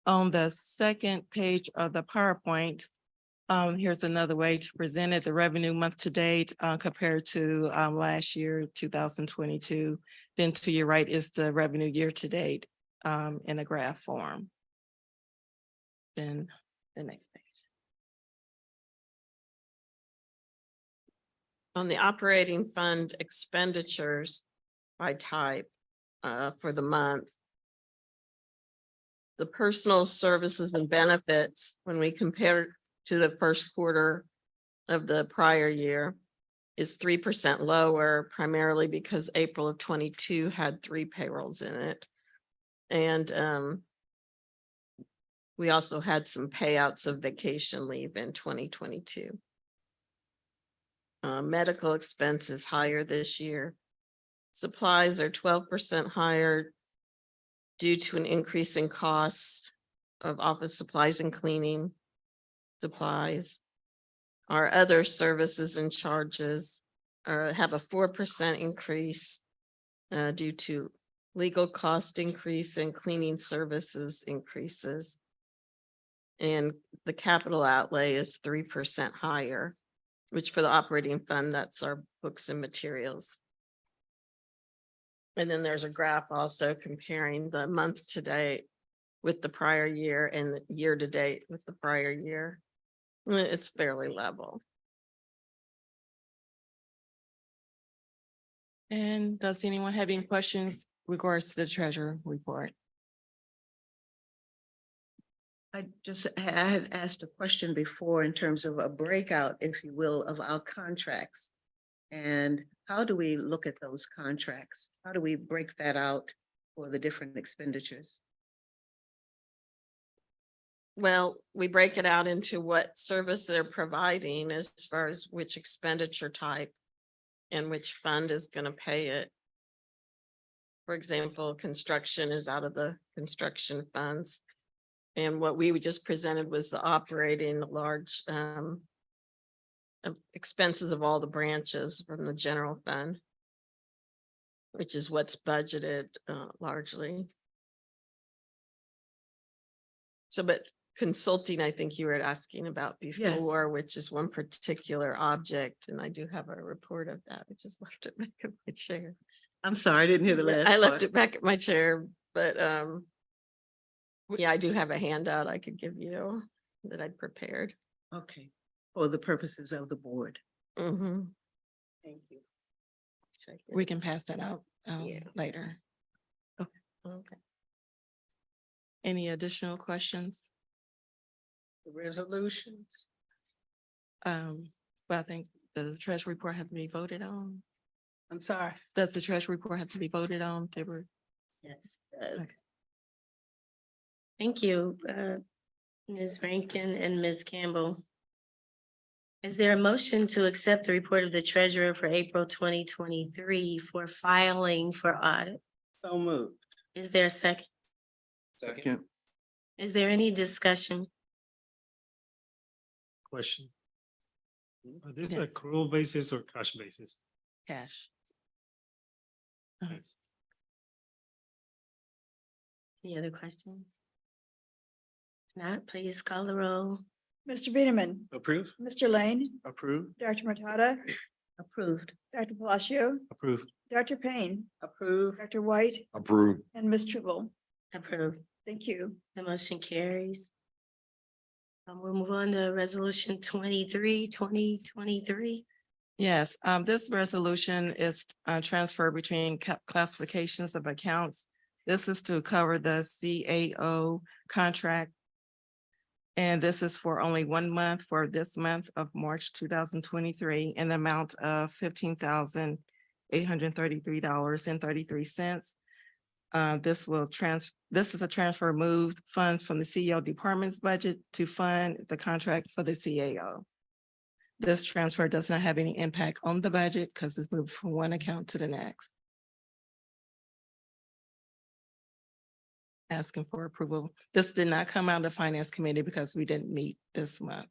On the second page of the PowerPoint, here's another way to present it, the revenue month to date compared to last year, 2022. Then to your right is the revenue year to date in a graph form. Then the next page. On the operating fund expenditures by type for the month, the personal services and benefits, when we compare to the first quarter of the prior year, is 3% lower, primarily because April of 22 had 3 payrolls in it. And we also had some payouts of vacation leave in 2022. Medical expense is higher this year. Supplies are 12% higher due to an increase in costs of office supplies and cleaning supplies. Our other services and charges have a 4% increase due to legal cost increase and cleaning services increases. And the capital outlay is 3% higher, which for the operating fund, that's our books and materials. And then there's a graph also comparing the month to date with the prior year and the year to date with the prior year. It's fairly level. And does anyone have any questions regards to the treasurer report? I had asked a question before in terms of a breakout, if you will, of our contracts. And how do we look at those contracts? How do we break that out for the different expenditures? Well, we break it out into what service they're providing as far as which expenditure type and which fund is going to pay it. For example, construction is out of the construction funds. And what we just presented was the operating large expenses of all the branches from the general fund, which is what's budgeted largely. So, but consulting, I think you were asking about Yes. before, which is one particular object, and I do have a report of that. I just left it back at my chair. I'm sorry, I didn't hear the last I left part. it back at my chair, but yeah, I do have a handout I could give you that I'd prepared. Okay, for the purposes of the board. Mhm. Thank you. Check it. We can pass that out Yeah. later. Okay. Any additional questions? The resolutions. But I think the treasury report have to be voted on. I'm sorry. Does the treasury report have to be voted on, Deborah? Yes. Okay. Thank you, Ms. Rankin and Ms. Campbell. Is there a motion to accept the report of the treasurer for April 2023 for filing for audit? So moved. Is there a second? Second. Is there any discussion? Question. Are this Yes. accrual basis or cash basis? Cash. Thanks. Any other questions? If not, please call the roll. Mr. Beederman, Approve? Mr. Lane, Approved? Dr. Matata, Approved. Dr. Palacio, Approved. Dr. Payne, Approved. Dr. White, Approved. and Ms. Tribble. Approved. Thank you. The motion carries. We'll move on to resolution 2023. Yes, this resolution is transfer between classifications of accounts. This is to cover the CAO contract. And this is for only 1 month for this month of March 2023 in the amount of $15,833.33. This is a transfer moved funds from the CEO department's budget to fund the contract for the CAO. This transfer does not have any impact on the budget because it's moved from one account to the next. Asking for approval. This did not come out of the finance committee because we didn't meet this month.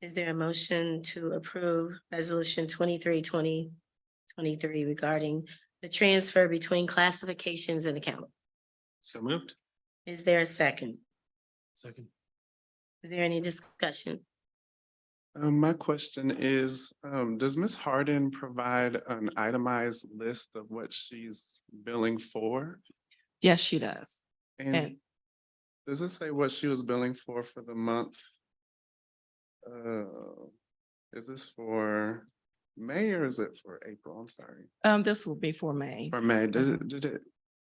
Is there a motion to approve resolution 2023 regarding the transfer between classifications and account? So moved. Is there a second? Second. Is there any discussion? My question is, does Ms. Harden provide an itemized list of what she's billing for? Yes, she does. And And does it say what she was billing for the month? Is this for May or is it for April? I'm sorry. this will be for May. For May, did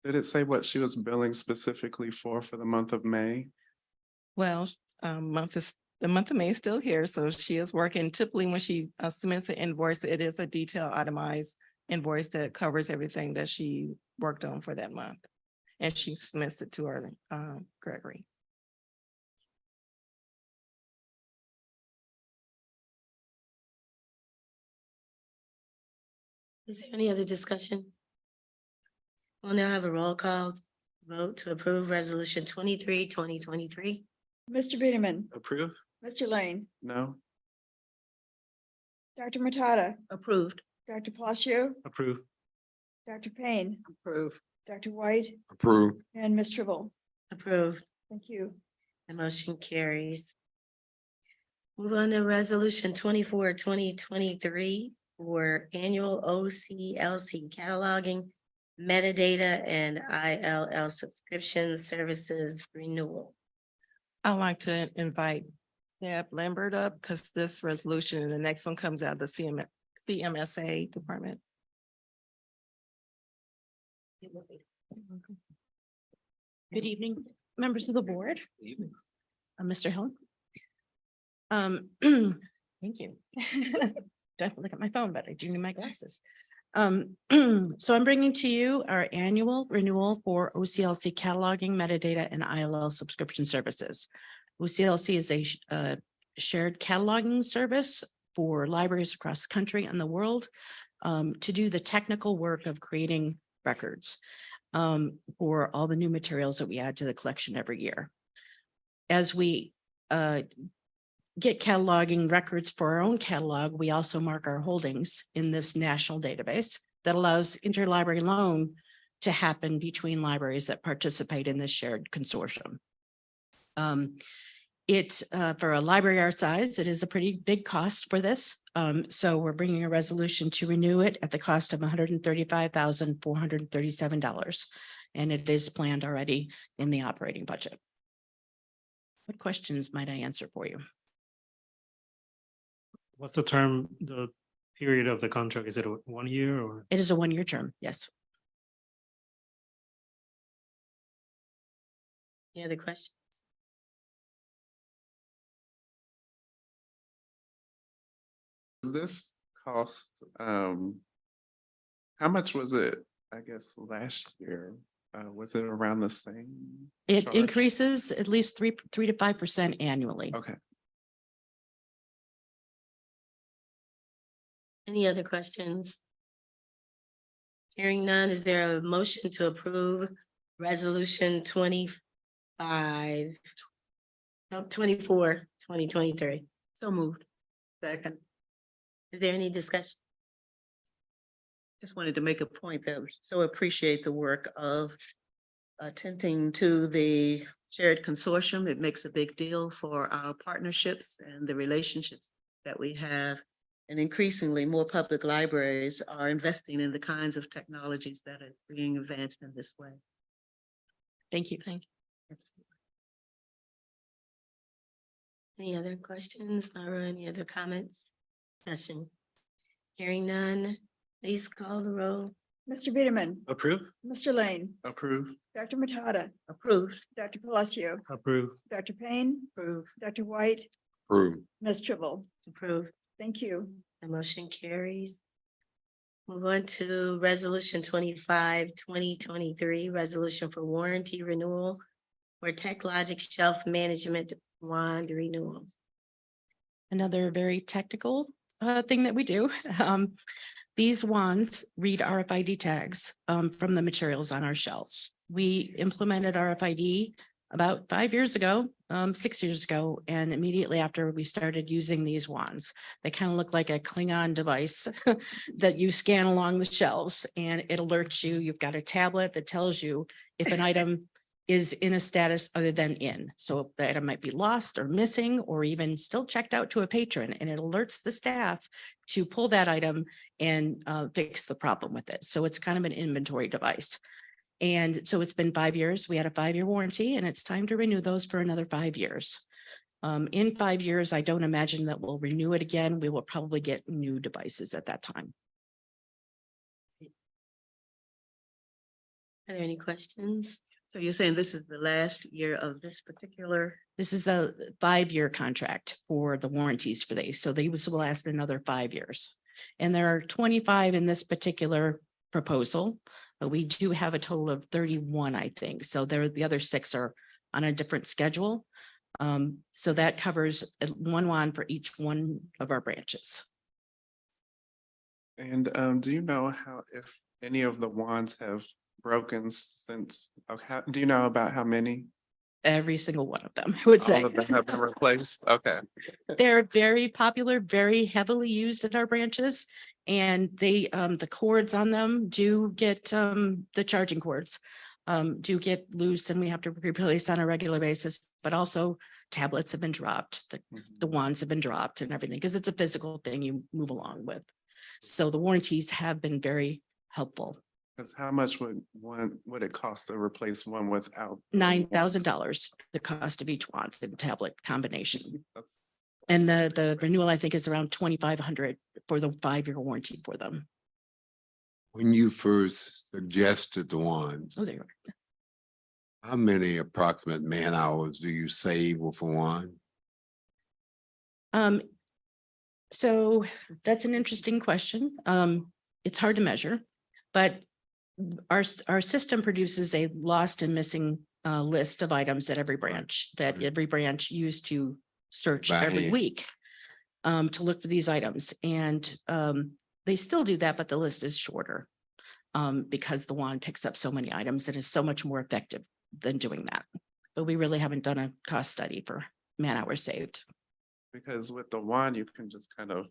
it say what she was billing specifically for the month of May? Well, the month of May is still here, so she is working. Typically, when she submits an invoice, it is a detailed itemized invoice that covers everything that she worked on for that month. And she submits it to her, Gregory. Is there any other discussion? We'll now have a roll call vote to approve resolution 2023. Mr. Beederman, Approve? Mr. Lane, No? Dr. Matata, Approved. Dr. Palacio, Approve? Dr. Payne, Approved. Dr. White, Approve. and Ms. Tribble. Approved. Thank you. The motion carries. Move on to resolution 2023 for annual OCLC cataloging, metadata, and ILL subscription services renewal. I'd like to invite Deb Lambert up because this resolution and the next one comes out of the CMSA department. Good evening, members of the board. Mr. Hill. Thank you. Don't look at my phone, but I do need my glasses. So I'm bringing to you our annual renewal for OCLC cataloging, metadata, and ILL subscription services. OCLC is a shared cataloging service for libraries across the country and the world to do the technical work of creating records for all the new materials that we add to the collection every year. As we get cataloging records for our own catalog, we also mark our holdings in this national database that allows interlibrary loan to happen between libraries that participate in this shared consortium. It's for a library our size, it is a pretty big cost for this. So we're bringing a resolution to renew it at the cost of $135,437. And it is planned already in the operating budget. What questions might I answer for you? What's the term, the period of the contract? Is it 1 year or? It is a one-year term, yes. Any other questions? Does this cost, how much was it, I guess, last year? Was it around the same? It charge? increases at least 3 to 5% annually. Okay. Any other questions? Hearing none, is there a motion to approve resolution 24, 2023? So moved. Second. Is there any discussion? Just wanted to make a point that we so appreciate the work of attending to the shared consortium. It makes a big deal for our partnerships and the relationships that we have. And increasingly, more public libraries are investing in the kinds of technologies that are being advanced in this way. Thank you. Thank you. Any other questions or any other comments? Session. Hearing none, please call the roll. Mr. Biederman, Approve? Mr. Lane, Approve. Dr. Matada, Approved. Dr. Palacio, Approve. Dr. Payne, Approved. Dr. White, Approve. Ms. Tribble. Approved. Thank you. The motion carries. Move on to resolution 25, 2023, resolution for warranty renewal for TechLogic shelf management wand renewal. Another very technical thing that we do. These wands read RFID tags from the materials on our shelves. We implemented RFID about 5 years ago, 6 years ago, and immediately after we started using these wands. They kind of look like a Klingon device that you scan along the shelves and it alerts you. You've got a tablet that tells you if an item is in a status other than in. So the item might be lost or missing or even still checked out to a patron, and it alerts the staff to pull that item and fix the problem with it. So it's kind of an inventory device. And so it's been 5 years. We had a 5-year warranty, and it's time to renew those for another 5 years. In 5 years, I don't imagine that we'll renew it again. We will probably get new devices at that time. Are there any questions? So you're saying this is the last year of this particular? This is a 5-year contract for the warranties for these. So these will last another 5 years. And there are 25 in this particular proposal, but we do have a total of 31, I think. So the other 6 are on a different schedule. So that covers one wand for each one of our branches. And do you know how, if any of the wands have broken since, do you know about how many? Every single one of them, I would say. All of them have been replaced? Okay. They're very popular, very heavily used at our branches. And they, the cords on them do get, the charging cords do get loose, and we have to replace on a regular basis. But also tablets have been dropped, the wands have been dropped and everything, because it's a physical thing you move along with. So the warranties have been very helpful. Because how much would it cost to replace one without? $9,000, the cost of each wand and tablet combination. And the renewal, I think, is around $2,500 for the 5-year warranty for them. When you first suggested the ones, Oh, there you are. how many approximate man hours do you save with a wand? So that's an interesting question. it's hard to measure, but our system produces a lost and missing list of items at every branch that every branch used to search By every hand. week to look for these items. And they still do that, but the list is shorter because the wand picks up so many items and is so much more effective than doing that. But we really haven't done a cost study for man hours saved. Because with the wand, you can just kind of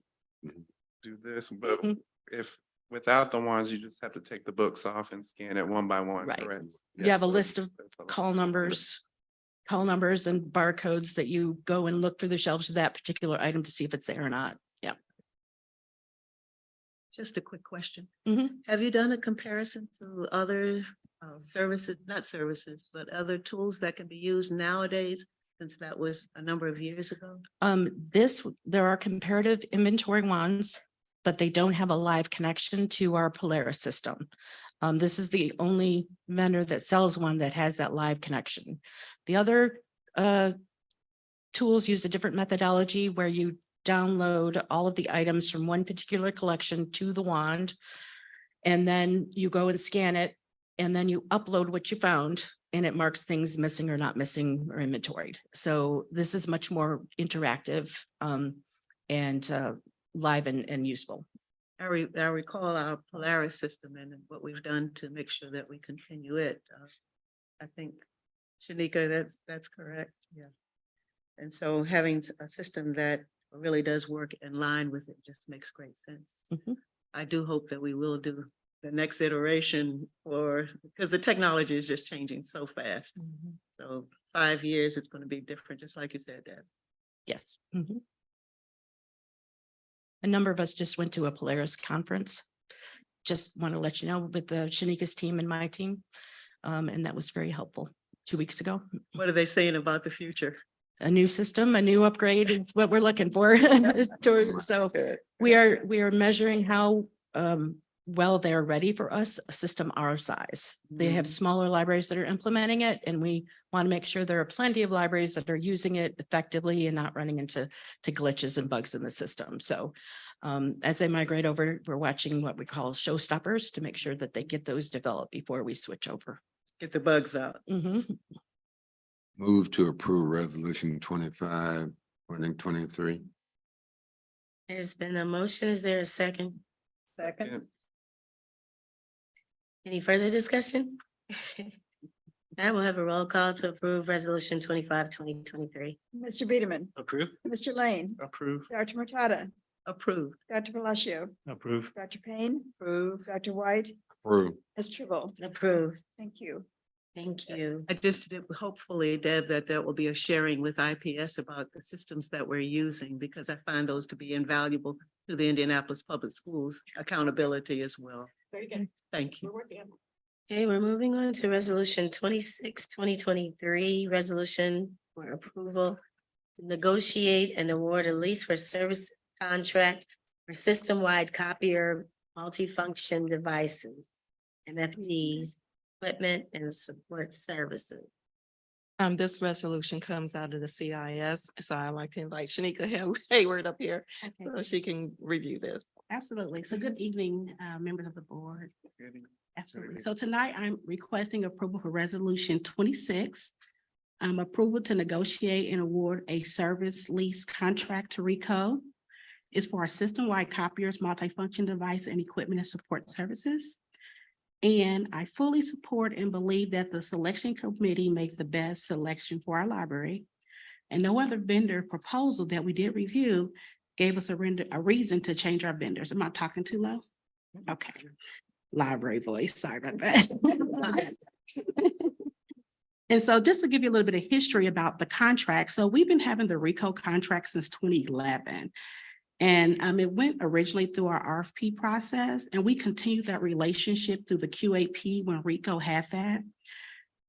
do this, but Mhm. if without the wands, you just have to take the books off and scan it one by one, Right. correct? You Yeah, have a so list of that's a lot. call numbers and barcodes that you go and look through the shelves of that particular item to see if it's there or not. Yeah. Just a quick question. Mhm. Have you done a comparison to other services, not services, but other tools that can be used nowadays, since that was a number of years ago? There are comparative inventory wands, but they don't have a live connection to our Polaris system. This is the only vendor that sells one that has that live connection. The other tools use a different methodology where you download all of the items from one particular collection to the wand. And then you go and scan it, and then you upload what you found, and it marks things missing or not missing or inventoried. So this is much more interactive and live and useful. I recall our Polaris system and what we've done to make sure that we continue it. I think, Shanika, that's correct. Yeah. And so having a system that really does work in line with it just makes great sense. Mhm. I do hope that we will do the next iteration, because the technology is just changing so fast. So 5 years, it's going to be different, just like you said, Deb. Yes. Mhm. A number of us just went to a Polaris conference. Just want to let you know, with the Shanika's team and my team. And that was very helpful 2 weeks ago. What are they saying about the future? A new system, a new upgrade is what we're looking for. So we are measuring how well they're ready for us, a system our size. They have smaller libraries that are implementing it, and we want to make sure there are plenty of libraries that are using it effectively and not running into glitches and bugs in the system. So as they migrate over, we're watching what we call showstoppers to make sure that they get those developed before we switch over. Get the bugs out. Mhm. Move to approve resolution 25, 2023. There's been a motion. Is there a second? Second. Any further discussion? I will have a roll call to approve resolution 25, 2023. Mr. Biederman, Approve. Mr. Lane, Approve. Dr. Murtada, Approved. Dr. Palacio, Approve. Dr. Payne. Approve. Dr. White, Approve. Ms. Tribble. Approved. Thank you. Thank you. I just hopefully, Deb, that there will be a sharing with IPS about the systems that we're using, because I find those to be invaluable to the Indianapolis Public Schools accountability as well. Very good. Thank you. We're working on it. Okay, we're moving on to resolution 26, 2023, resolution for approval. Negotiate and award a lease for service contract for system-wide copier multifunction devices, MFTs, equipment and support services. This resolution comes out of the CIS, so I'd like to invite Shanika Hayward up here so she can review this. Absolutely. So good evening, members of the board. Good. Absolutely. So tonight I'm requesting approval for resolution 26. Approval to negotiate and award a service lease contract to Rico. Is for our system-wide copiers, multifunction device and equipment and support services. And I fully support and believe that the selection committee make the best selection for our library. And no other vendor proposal that we did review gave us a reason to change our vendors. Am I talking too low? Okay. Library voice, sorry about that. And so just to give you a little bit of history about the contract. So we've been having the RICO contract since 2011. And it went originally through our RFP process, and we continued that relationship through the QAP when RICO had that.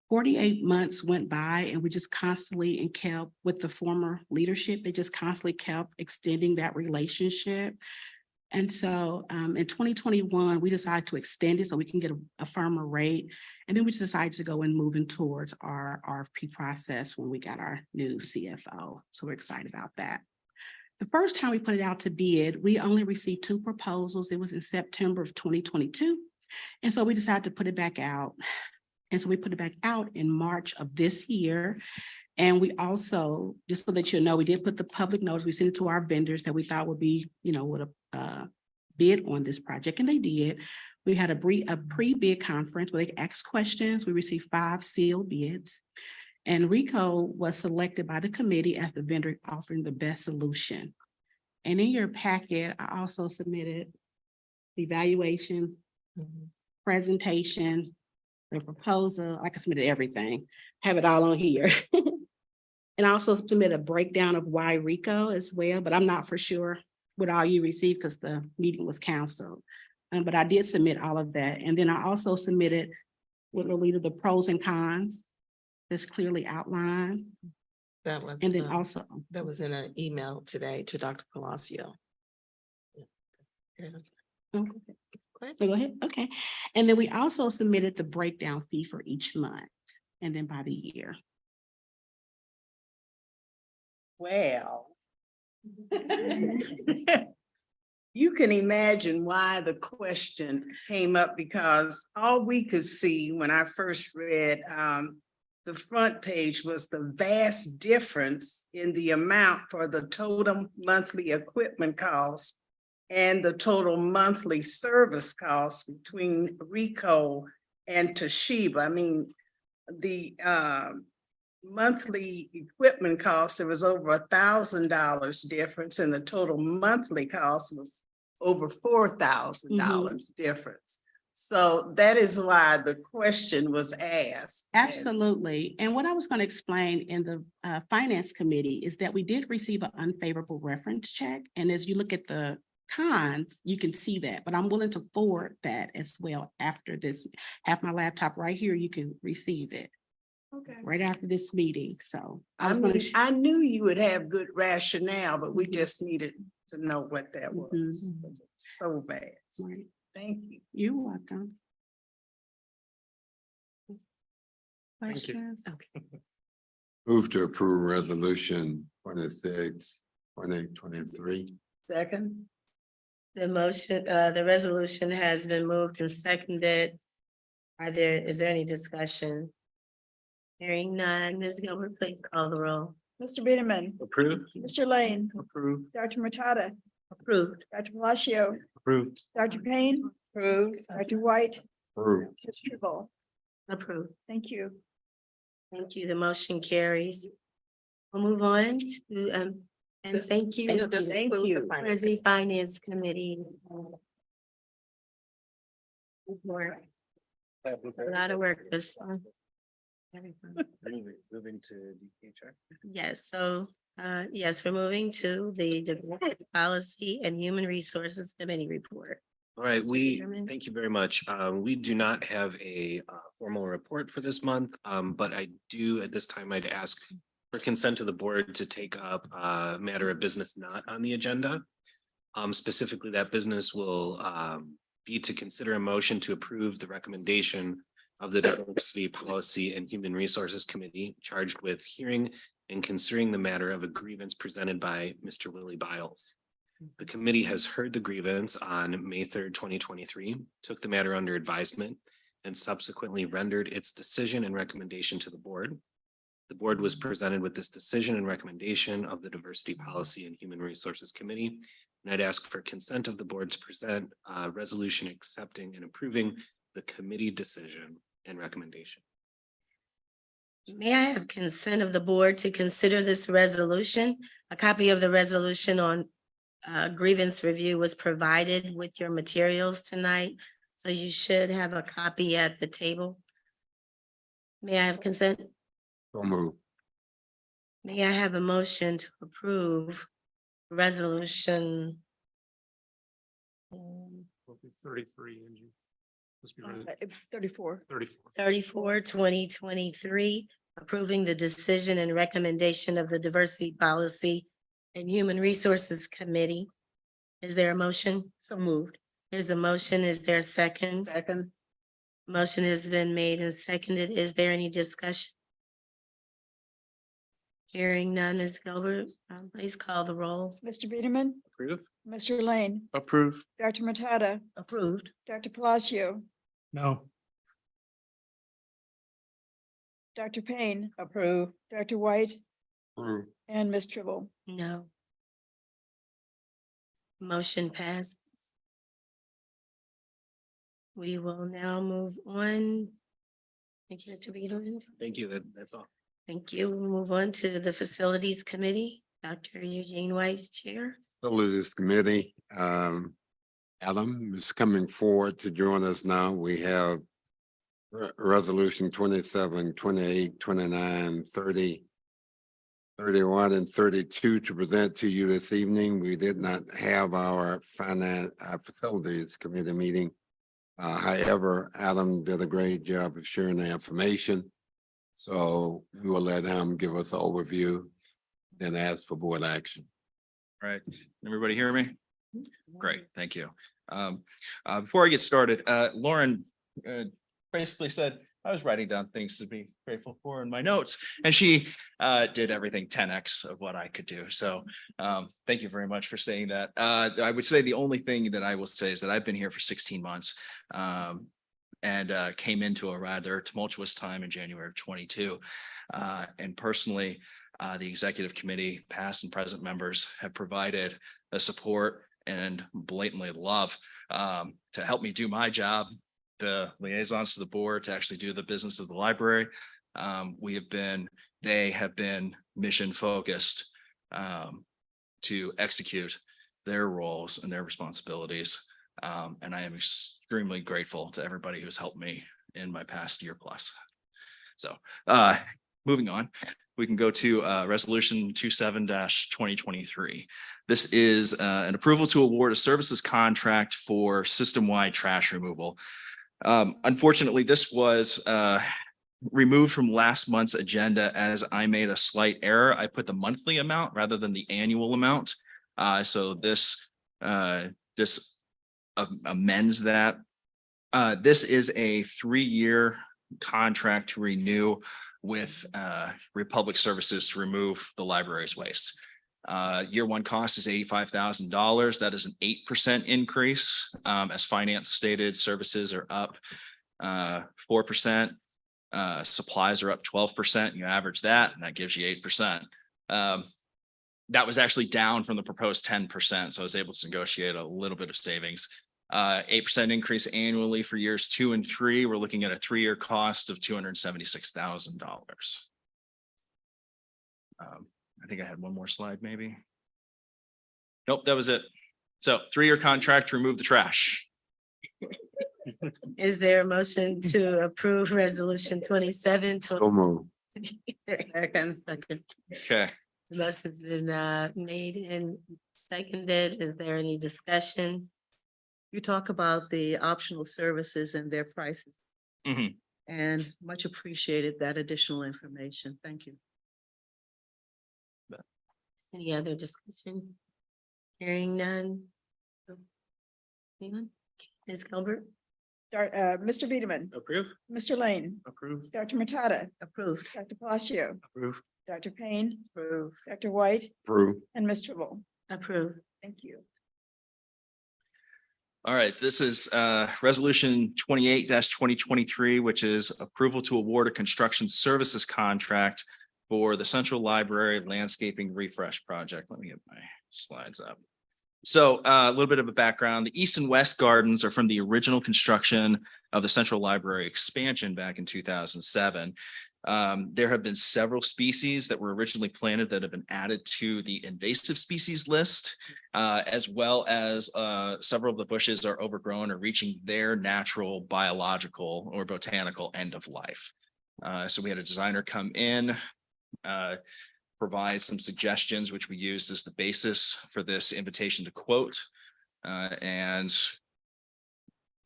48 months went by, and we just constantly and kept with the former leadership, they just constantly kept extending that relationship. And so in 2021, we decided to extend it so we can get a firmer rate. And then we just decided to go and moving towards our RFP process when we got our new CFO. So we're excited about that. The first time we put it out to bid, we only received 2 proposals. It was in September of 2022. And so we decided to put it back out. And so we put it back out in March of this year. And we also, just so that you know, we did put the public notice, we sent it to our vendors that we thought would be, would bid on this project, and they did. We had a pre-bid conference where they asked questions. We received 5 sealed bids. And RICO was selected by the committee as the vendor offering the best solution. And in your packet, I also submitted the evaluation, presentation, the proposal. I submitted everything, have it all on here. And I also submitted a breakdown of why RICO as well, but I'm not for sure what all you received because the meeting was canceled. But I did submit all of that. And then I also submitted with Lolita the pros and cons that's clearly outlined. That was, And then also, that was in an email today to Dr. Palacio. go ahead. Okay. And then we also submitted the breakdown fee for each month and then by the year. Well. You can imagine why the question came up, because all we could see when I first read the front page was the vast difference in the amount for the total monthly equipment cost and the total monthly service costs between RICO and Toshiba. I mean, the monthly equipment cost, there was over $1,000 difference, and the total monthly cost was over $4,000 difference. So that is why the question was asked. Absolutely. And what I was going to explain in the finance committee is that we did receive an unfavorable reference check. And as you look at the cons, you can see that, but I'm willing to forward that as well after this. Have my laptop right here, you can receive it. Okay. Right after this meeting, so I knew you would have good rationale, but we just needed to know what that was. It's so vast. Right. Thank you. You're welcome. Thank you. Questions? Move to approve resolution 26, 2023. Second. The resolution has been moved and seconded. Is there any discussion? Hearing none, Ms. Gilbert, please call the roll. Mr. Biederman, Approved. Mr. Lane, Approved. Dr. Matada, Approved. Dr. Palacio, Approved. Dr. Payne, Approved. Dr. White, Approved. Ms. Tribble. Approved. Thank you. Thank you. The motion carries. We'll move on to, and thank you. Thank you. For the Finance Committee. A lot of work this one. Moving to DHR. Yes, so, yes, we're moving to the Diversity Policy and Human Resources Committee report. All right, Mr. we, Peterman. thank you very much. We do not have a formal report for this month, but I do at this time, I'd ask for consent of the board to take up a matter of business not on the agenda. Specifically, that business will be to consider a motion to approve the recommendation of the Diversity Policy and Human Resources Committee charged with hearing and considering the matter of a grievance presented by Mr. Willie Biles. The committee has heard the grievance on May 3rd, 2023, took the matter under advisement, and subsequently rendered its decision and recommendation to the board. The board was presented with this decision and recommendation of the Diversity Policy and Human Resources Committee. And I'd ask for consent of the board to present a resolution accepting and approving the committee decision and recommendation. May I have consent of the board to consider this resolution? A copy of the resolution on grievance review was provided with your materials tonight, so you should have a copy at the table. May I have consent? So move. May I have a motion to approve resolution? 33, Angie. Must be right. 34. 34, 2023, approving the decision and recommendation of the Diversity Policy and Human Resources Committee. Is there a motion? So moved. There's a motion. Is there a second? Second. Motion has been made and seconded. Is there any discussion? Hearing none, Ms. Gilbert, please call the roll. Mr. Beederman, Approve. Mr. Lane, Approve. Dr. Matata, Approved. Dr. Palacio, No. Dr. Payne, Approve. Dr. White, Approve. and Ms. Tribble. No. Motion passes. We will now move on. Thank you, Mr. Beederman. Thank you. That's all. Thank you. We'll move on to the Facilities Committee. Dr. Eugene White is Chair. Facilities Committee, Adam is coming forward to join us now. We have resolution 27, 28, 29, 30, 31, and 32 to present to you this evening. We did not have our Facilities Committee meeting. However, Adam did a great job of sharing the information. So we will let him give us an overview, then ask for board action. Right. Everybody hear me? Great, thank you. Before I get started, Lauren basically said I was writing down things to be grateful for in my notes, and she did everything 10x of what I could do. So thank you very much for saying that. I would say the only thing that I will say is that I've been here for 16 months and came into a rather tumultuous time in January of 22. And personally, the executive committee, past and present members, have provided the support and blatantly love to help me do my job, the liaisons to the board, to actually do the business of the library. They have been mission focused to execute their roles and their responsibilities. And I am extremely grateful to everybody who's helped me in my past year plus. So moving on, we can go to resolution 27-2023. This is an approval to award a services contract for system-wide trash removal. Unfortunately, this was removed from last month's agenda as I made a slight error. I put the monthly amount rather than the annual amount. So this amends that. This is a 3-year contract to renew with Republic Services to remove the library's waste. Year one cost is $85,000. That is an 8% increase. As finance stated, services are up 4%. Supplies are up 12%. You average that, and that gives you 8%. That was actually down from the proposed 10%. So I was able to negotiate a little bit of savings. 8% increase annually for years 2 and 3. We're looking at a 3-year cost of $276,000. I think I had one more slide, maybe. Nope, that was it. So 3-year contract to remove the trash. Is there a motion to approve resolution 27? So move. Second. Okay. The motion's been made and seconded. Is there any discussion? You talk about the optional services and their prices, Mhm. and much appreciated that additional information. Thank you. Any other discussion? Hearing none. Anyone? Ms. Gilbert? Mr. Beederman, Approve. Mr. Lane, Approve. Dr. Matata, Approved. Dr. Palacio, Approve. Dr. Payne, Approved. Dr. White, Approve. and Ms. Tribble. Approved. Thank you. All right, this is resolution 28-2023, which is approval to award a construction services contract for the Central Library Landscaping Refresh Project. Let me get my slides up. So a little bit of a background. The east and west gardens are from the original construction of the Central Library expansion back in 2007. There have been several species that were originally planted that have been added to the invasive species list, as well as several of the bushes are overgrown or reaching their natural biological or botanical end of life. So we had a designer come in, provide some suggestions, which we used as the basis for this invitation to quote. And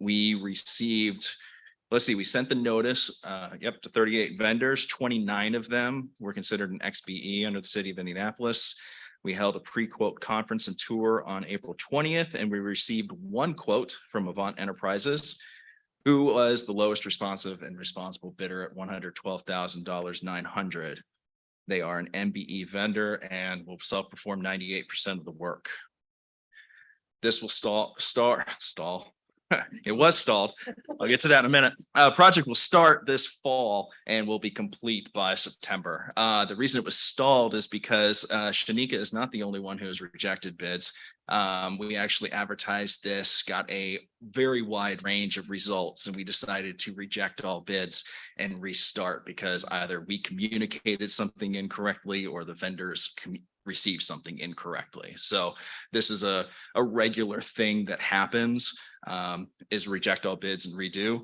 we received, let's see, we sent the notice, to 38 vendors. 29 of them were considered an XBE under the city of Indianapolis. We held a pre-quote conference and tour on April 20th, and we received 1 quote from Avant Enterprises, who was the lowest responsive and responsible bidder at $112,900. They are an MBE vendor and will self-perform 98% of the work. This will stall. It was stalled. I'll get to that in a minute. Project will start this fall and will be complete by September. The reason it was stalled is because Shanika is not the only one who has rejected bids. We actually advertised this, got a very wide range of results, and we decided to reject all bids and restart because either we communicated something incorrectly or the vendors received something incorrectly. So this is a regular thing that happens, is reject all bids and redo.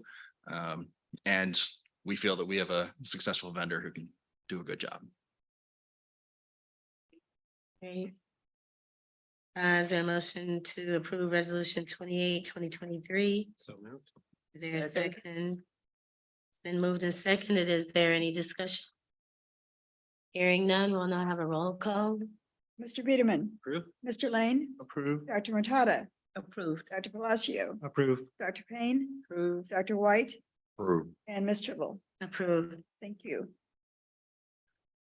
And we feel that we have a successful vendor who can do a good job. Okay. Is there a motion to approve resolution 28, 2023? So moved. Is there a second? It's been moved and seconded. Is there any discussion? Hearing none, we'll now have a roll call. Mr. Peterman, Approved. Mr. Lane, Approved. Dr. Matata, Approved. Dr. Palacio, Approved. Dr. Payne, Dr. White, Approved. and Ms. Tribble. Approved. Thank you.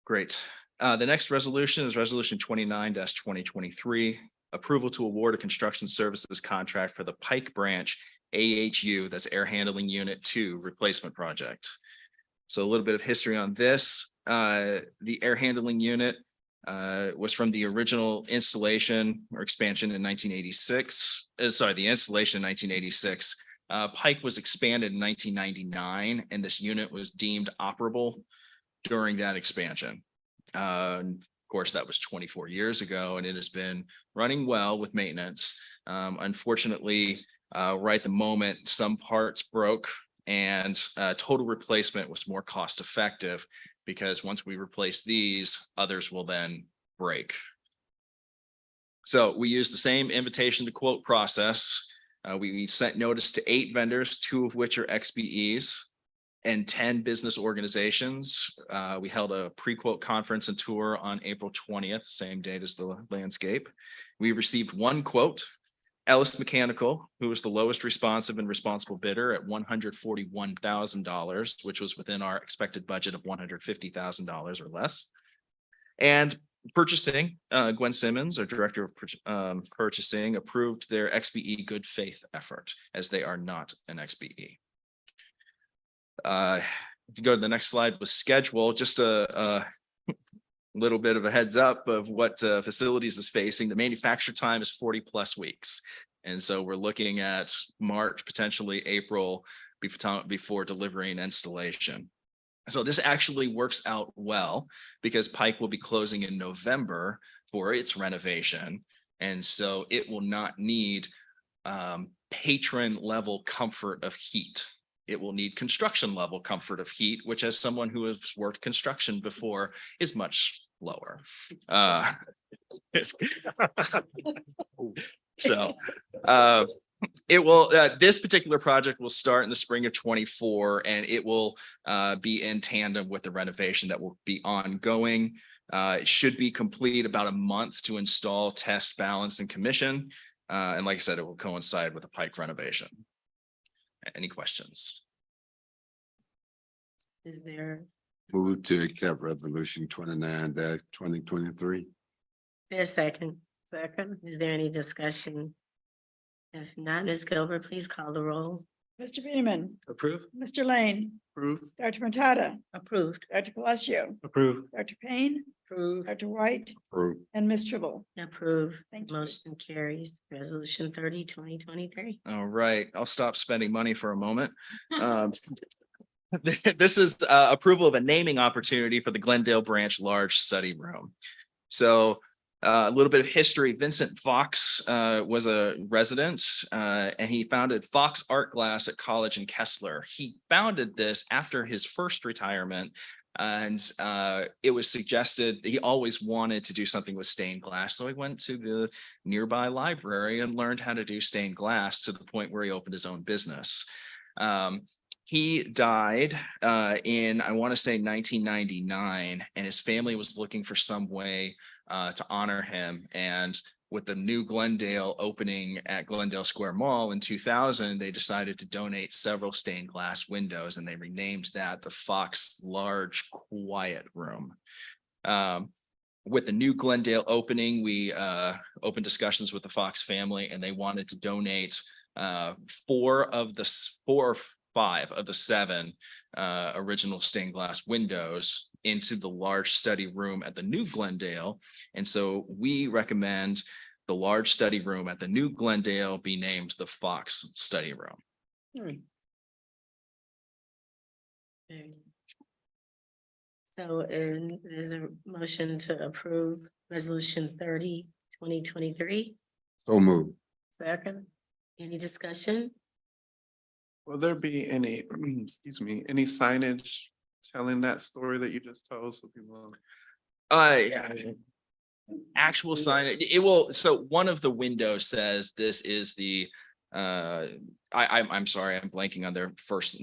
Great. The next resolution is resolution 29-2023. Approval to award a construction services contract for the Pike Branch AHU, that's Air Handling Unit 2 replacement project. So a little bit of history on this. The air handling unit was from the original installation or expansion in 1986. The installation in 1986. Pike was expanded in 1999, and this unit was deemed operable during that expansion. Of course, that was 24 years ago, and it has been running well with maintenance. Unfortunately, right at the moment, some parts broke, and total replacement was more cost effective because once we replace these, others will then break. So we used the same invitation to quote process. We sent notice to 8 vendors, 2 of which are XBEs, and 10 business organizations. We held a pre-quote conference and tour on April 20th, same date as the landscape. We received 1 quote, Ellis Mechanical, who was the lowest responsive and responsible bidder at $141,000, which was within our expected budget of $150,000 or less. And purchasing, Gwen Simmons, our director of purchasing, approved their XBE good faith effort, as they are not an XBE. If you go to the next slide with schedule, just a little bit of a heads up of what facilities is facing. The manufacture time is 40+ weeks. And so we're looking at March, potentially April, before delivery and installation. So this actually works out well because Pike will be closing in November for its renovation. And so it will not need patron level comfort of heat. It will need construction level comfort of heat, which as someone who has worked construction before is much lower. It will, this particular project will start in the spring of 24, and it will be in tandem with the renovation that will be ongoing. It should be complete about a month to install, test, balance, and commission. And like I said, it will coincide with the Pike renovation. Any questions? Is there Move to accept resolution 29-2023. a second? Second. Is there any discussion? If not, Ms. Gilbert, please call the roll. Mr. Peterman, Approved. Mr. Lane, Approved. Dr. Matata, Approved. Dr. Palacio, Approved. Dr. Payne, Dr. White, Approved. and Ms. Tribble. Approved. Thank you. Motion carries. Resolution 30, 2023. All right, I'll stop spending money for a moment. This is approval of a naming opportunity for the Glendale Branch Large Study Room. So a little bit of history. Vincent Fox was a resident and he founded Fox Art Glass at college in Kessler. He founded this after his first retirement, and it was suggested he always wanted to do something with stained glass. So he went to the nearby library and learned how to do stained glass to the point where he opened his own business. He died in, I want to say 1999, and his family was looking for some way to honor him. And with the new Glendale opening at Glendale Square Mall in 2000, they decided to donate several stained glass windows, and they renamed that the Fox Large Quiet Room. With the new Glendale opening, we opened discussions with the Fox family, and they wanted to donate 4 or 5 of the 7 original stained glass windows into the large study room at the new Glendale. And so we recommend the large study room at the new Glendale be named the Fox Study Room. So, there's a motion to approve resolution 30, 2023. So moved. Second. Any discussion? Will there be any, excuse me, any signage telling that story that you just told? So people. Yeah. Actual sign, it will, so one of the windows says this is the, I'm sorry, I'm blanking on their first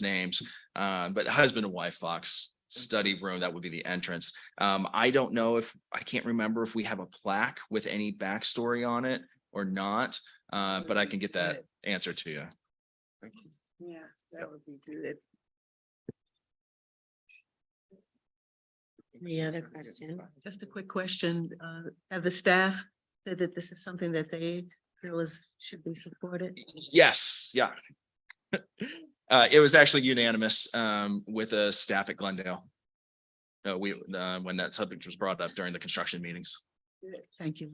names, but husband and wife Fox Study Room, that would be the entrance. I don't know I can't remember if we have a plaque with any backstory on it or not, but I can get that answer to you. Yeah, that would be good. Any other question? Just a quick question. Have the staff said that this is something that they feel should be supported? Yes, yeah. It was actually unanimous with the staff at Glendale. When that subject was brought up during the construction meetings. Thank you.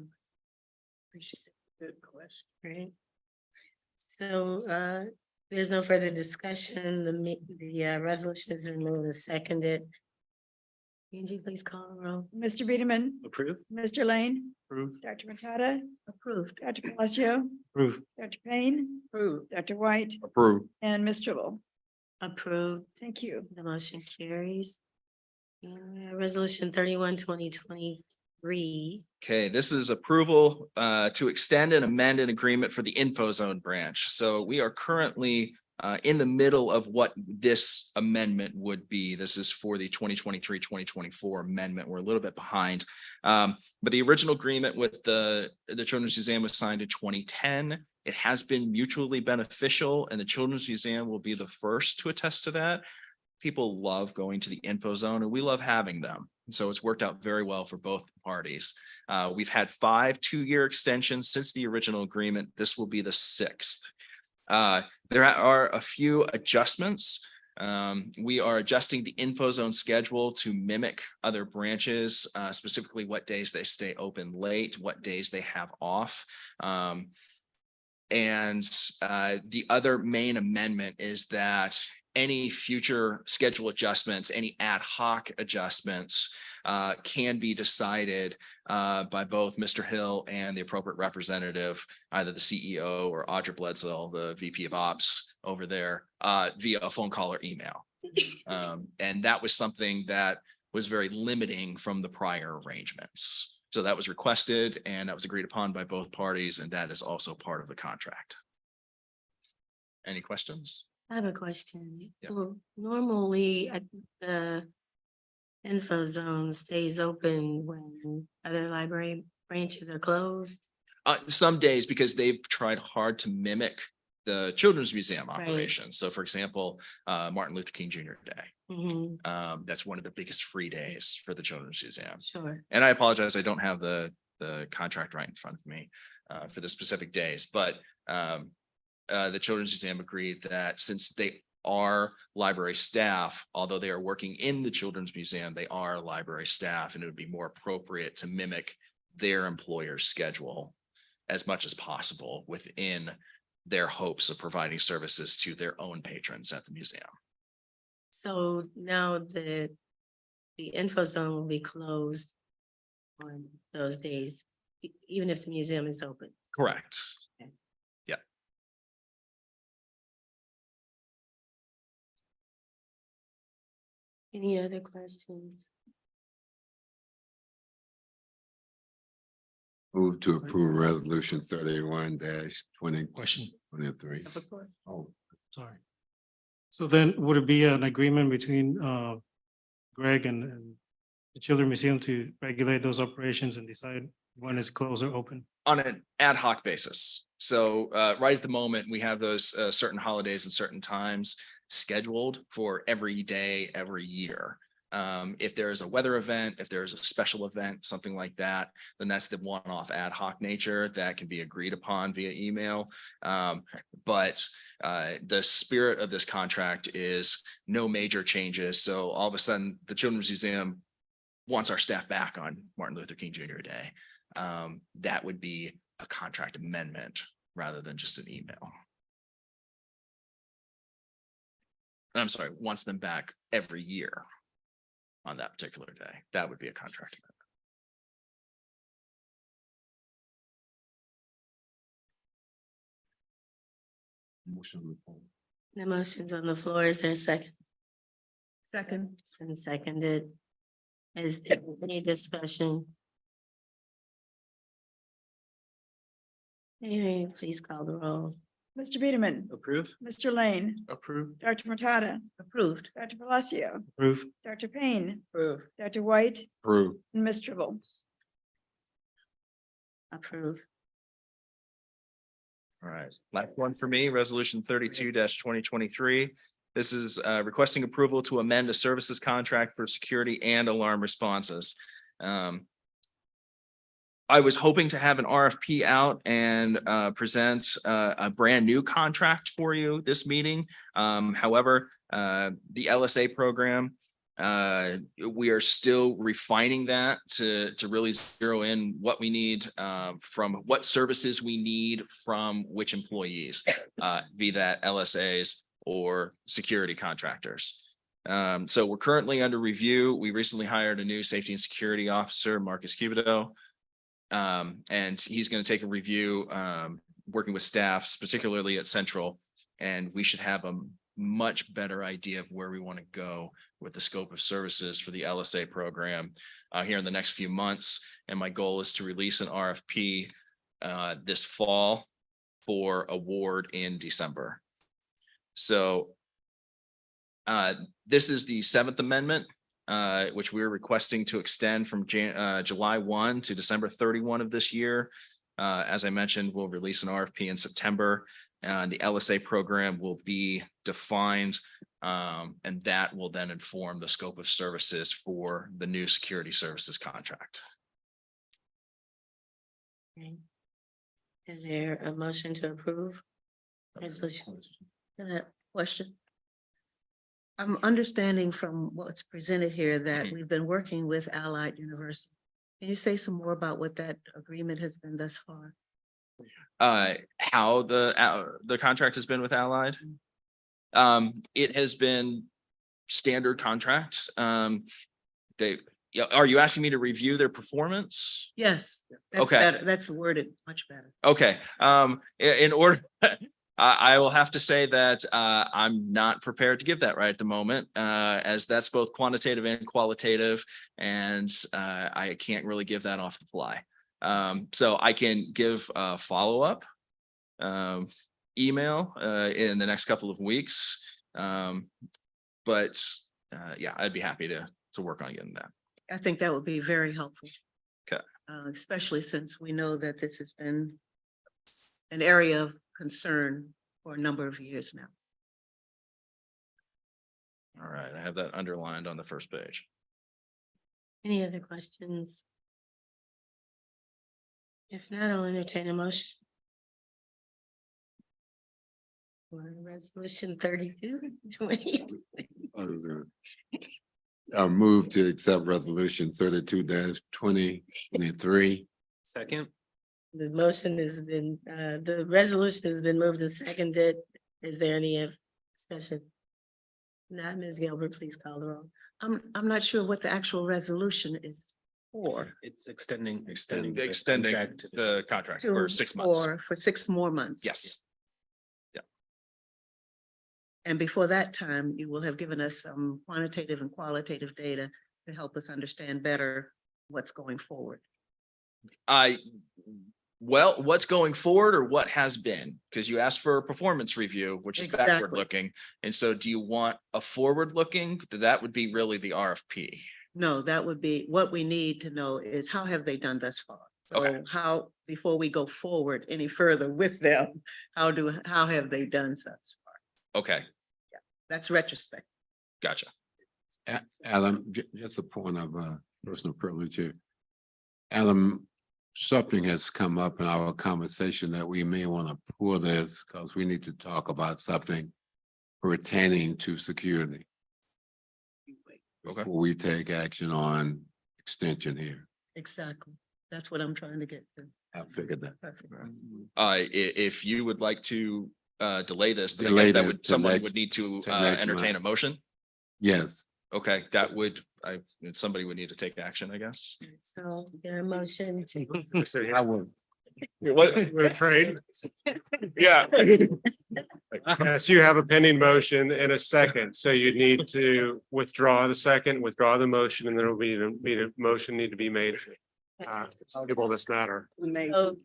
Appreciate it. Good question. Great. So, there's no further discussion. The resolution is removed and seconded. Angie, please call the roll. Mr. Beederman, Approve? Mr. Lane, Approve. Dr. Makata, Approved. Dr. Palacio, Approve. Dr. Payne, Dr. White, Approved. and Ms. Tribble. Approved. Thank you. The motion carries. Resolution 31, 2023. Okay, this is approval to extend and amend an agreement for the Info Zone branch. So we are currently in the middle of what this amendment would be. This is for the 2023-2024 amendment. We're a little bit behind. But the original agreement with the Children's Museum was signed in 2010. It has been mutually beneficial, and the Children's Museum will be the first to attest to that. People love going to the Info Zone, and we love having them. And so it's worked out very well for both parties. We've had 5 2-year extensions since the original agreement. This will be the 6th. There are a few adjustments. We are adjusting the Info Zone schedule to mimic other branches, specifically what days they stay open late, what days they have off. And the other main amendment is that any future schedule adjustments, any ad hoc adjustments can be decided by both Mr. Hill and the appropriate representative, either the CEO or Audra Bledsoe, the VP of Ops over there, via a phone call or email. And that was something that was very limiting from the prior arrangements. So that was requested and that was agreed upon by both parties, and that is also part of the contract. Any questions? I have a question. Yeah. So normally the Info Zone stays open when other library branches are closed. Some days, because they've tried hard to mimic the Children's Museum Right. operations. So for example, Martin Luther King Jr. Day. Mhm. That's one of the biggest free days for the Children's Museum. Sure. And I apologize, I don't have the contract right in front of me for the specific days, but the Children's Museum agreed that since they are library staff, although they are working in the Children's Museum, they are library staff, and it would be more appropriate to mimic their employer's schedule as much as possible within their hopes of providing services to their own patrons at the museum. So now the Info Zone will be closed on those days, even if the museum is open. Correct. Okay. Yeah. Any other questions? Move to approve resolution 31-2023. Question. Oh, Sorry. So then would it be an agreement between Greg and the Children's Museum to regulate those operations and decide when it's closed or open? On an ad hoc basis. So right at the moment, we have those certain holidays and certain times scheduled for every day, every year. If there is a weather event, if there's a special event, something like that, then that's the one-off ad hoc nature that can be agreed upon via email. But the spirit of this contract is no major changes. So all of a sudden, the Children's Museum wants our staff back on Martin Luther King Jr. Day. That would be a contract amendment rather than just an email. I'm sorry, wants them back every year on that particular day. That would be a contract amendment. The motion's on the floor. Is there a second? Second. It's been seconded. Is there any discussion? Hey, please call the roll. Mr. Peterman, Approve? Mr. Lane, Approve. Dr. Matada, Approved. Dr. Palacio, Approve. Dr. Payne, Approved. Dr. White, Approve. and Ms. Tribble. Approve. All right, last one for me, resolution 32-2023. This is requesting approval to amend a services contract for security and alarm responses. I was hoping to have an RFP out and present a brand new contract for you this meeting. However, the LSA program, we are still refining that to really zero in what we need from what services we need from which employees, be that LSAs or security contractors. So we're currently under review. We recently hired a new safety and security officer, Marcus Cubido. And he's going to take a review, working with staffs, particularly at Central, and we should have a much better idea of where we want to go with the scope of services for the LSA program here in the next few months. And my goal is to release an RFP this fall for award in December. So this is the 7th Amendment. Which we're requesting to extend from July 1 to December 31 of this year. As I mentioned, we'll release an RFP in September. The LSA program will be defined, and that will then inform the scope of services for the new security services contract. Okay. Is there a motion to approve? Resolution. Question. I'm understanding from what's presented here that we've been working with Allied University. Can you say some more about what that agreement has been thus far? How the contract has been with Allied? It has been standard contracts. Are you asking me to review their performance? Yes. That's Okay. better. That's worded much better. Okay, in order, I will have to say that I'm not prepared to give that right at the moment, as that's both quantitative and qualitative, and I can't really give that off the fly. So I can give a follow-up email in the next couple of weeks. But yeah, I'd be happy to work on getting that. I think that would be very helpful. Okay. Especially since we know that this has been an area of concern for a number of years now. All right, I have that underlined on the first page. Any other questions? If not, I'll entertain a motion. For resolution 32-20. I'll move to accept resolution 32-2023. Second. The motion has been, the resolution has been moved and seconded. Is there any discussion? Not Ms. Gilbert, please call the roll. I'm not sure what the actual resolution is for. It's extending the contract to the contract for 6 months. For 6 more months. Yes. And before that time, you will have given us some quantitative and qualitative data to help us understand better what's going forward. Well, what's going forward or what has been? Because you asked for a performance review, which is Exactly. backward looking. And so do you want a forward looking? That would be really the RFP. No, that would be, what we need to know is how have they done thus far? So Okay. how, before we go forward any further with them, how have they done thus far? Okay, That's retrospect. gotcha. Alan, just a point of personal privilege here. Alan, something has come up in our conversation that we may want to pull this because we need to talk about something pertaining to security. Okay. Before we take action on extension here. Exactly. That's what I'm trying to get to. I figured that. If you would like to delay this, then Delay again, that that would, to someone next- would need to to next entertain a month. motion. Yes. Okay, that would, somebody would need to take action, I guess. So there a motion to. I would. What? We're trade. Yeah. Yes, you have a pending motion and a second, so you need to withdraw the second, withdraw the motion, and there will be a motion need to be made. Table this matter. Oh,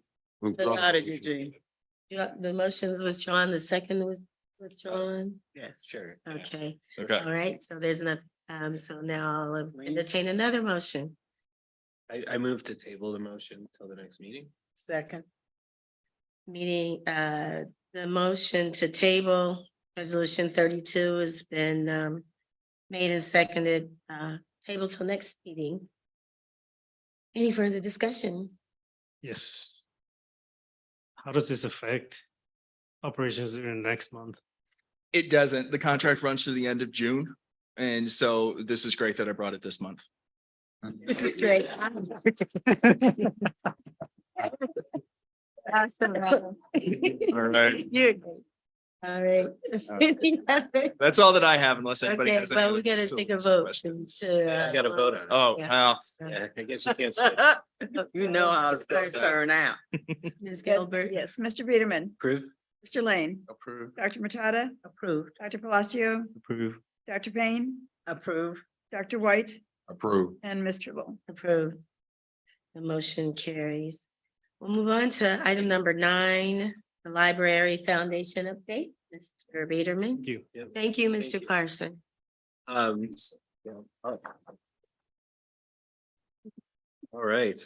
How did you, Gene? the motion was withdrawn, the second was withdrawn. Yes. Sure. Okay, Okay. all right, so there's nothing, so now I'll entertain another motion. I move to table the motion till the next meeting. Second. Meeting, the motion to table resolution 32 has been made and seconded, table till next meeting. Any further discussion? Yes. How does this affect operations during next month? It doesn't. The contract runs to the end of June. And so this is great that I brought it this month. This is great. Awesome. All right. You're great. All right. That's all that I have unless anybody Okay, has. any well, we other gotta facility take a vote questions. to. You gotta vote on it. Oh, Yeah. well, Yeah, I guess you can't. switch. You know how it's gonna turn out. Ms. Gilbert. Yes, Mr. Biederman, Approve. Mr. Lane, Approved. Dr. Matada, Approved. Dr. Palacio, Approve. Dr. Payne, Approve. Dr. White, Approved. and Ms. Tribble. Approved. The motion carries. We'll move on to item number 9, the Library Foundation update. Mr. Biederman. Thank you. Thank you, Mr. Carson. Yeah. All right.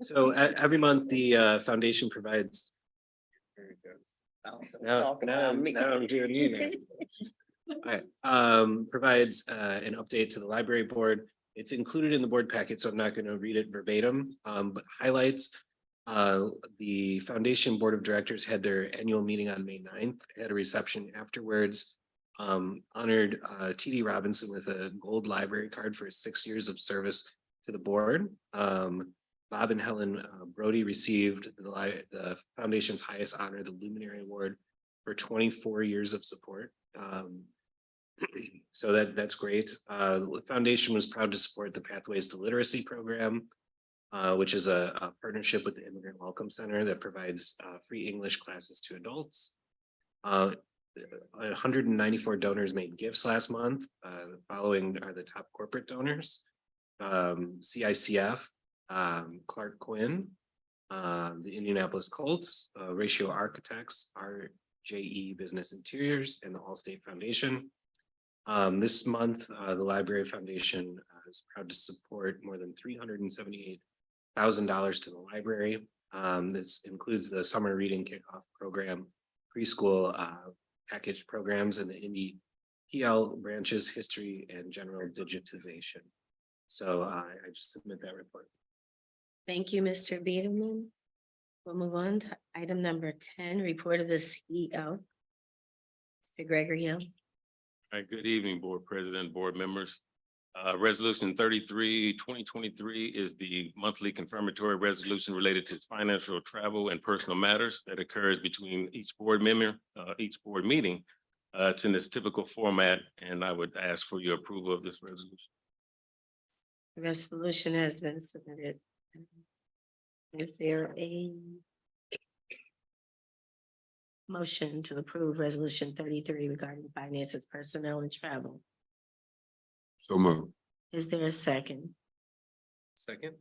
So every month, the foundation provides. Now I'm doing you. All right, provides an update to the library board. It's included in the board packet, so I'm not going to read it verbatim, but highlights. The foundation board of directors had their annual meeting on May 9th, had a reception afterwards. Honored T.D. Robinson with a gold library card for 6 years of service to the board. Bob and Helen Brody received the foundation's highest honor, the Luminary Award, for 24 years of support. So that's great. The foundation was proud to support the Pathways to Literacy program, which is a partnership with the Immigrant Welcome Center that provides free English classes to adults. 194 donors made gifts last month. The following are the top corporate donors: CICF, Clark Quinn, the Indianapolis Colts, Ratio Architects, RJE Business Interiors, and the Allstate Foundation. This month, the Library Foundation is proud to support more than $378,000 to the library. This includes the summer reading kickoff program, preschool package programs, and the Indy PL branches, history and general digitization. So I just submit that report. Thank you, Mr. Biederman. We'll move on to item number 10, report of the CEO. Mr. Gregory Hill. All right, good evening, board president, board members. Resolution 33, 2023 is the monthly confirmatory resolution related to financial, travel, and personal matters that occurs between each board member, each board meeting. It's in this typical format, and I would ask for your approval of this resolution. The resolution has been submitted. Is there a motion to approve resolution 33 regarding finances, personnel, and travel? So moved. Is there a second? Second.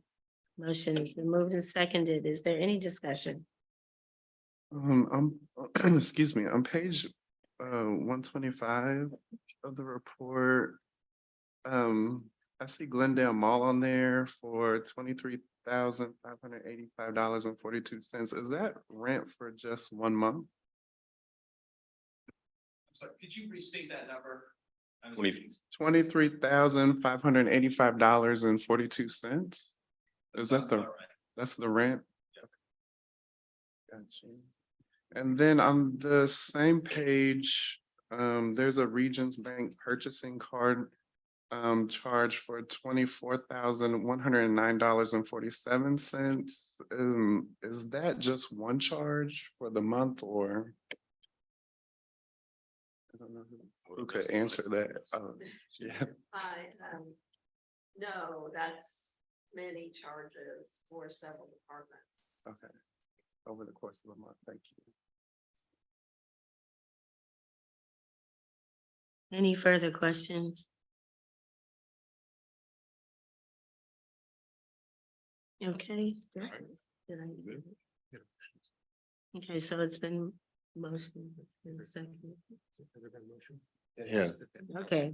Motion has been moved and seconded. Is there any discussion? Excuse me, on page 125 of the report. I see Glendale Mall on there for $23,585.42. Is that rent for just 1 month? So could you restate that number? $23,585.42. Is that that's the rent? Gotcha. And then on the same page, there's a Regions Bank purchasing card charge for $24,109.47. Is that just one charge for the month or? I don't know who could answer that. Yeah. No, that's many charges for several departments. Okay. Over the course of a month. Thank you. Any further questions? Okay. Did I- Okay, so it's been motion in a second. Yeah. Okay.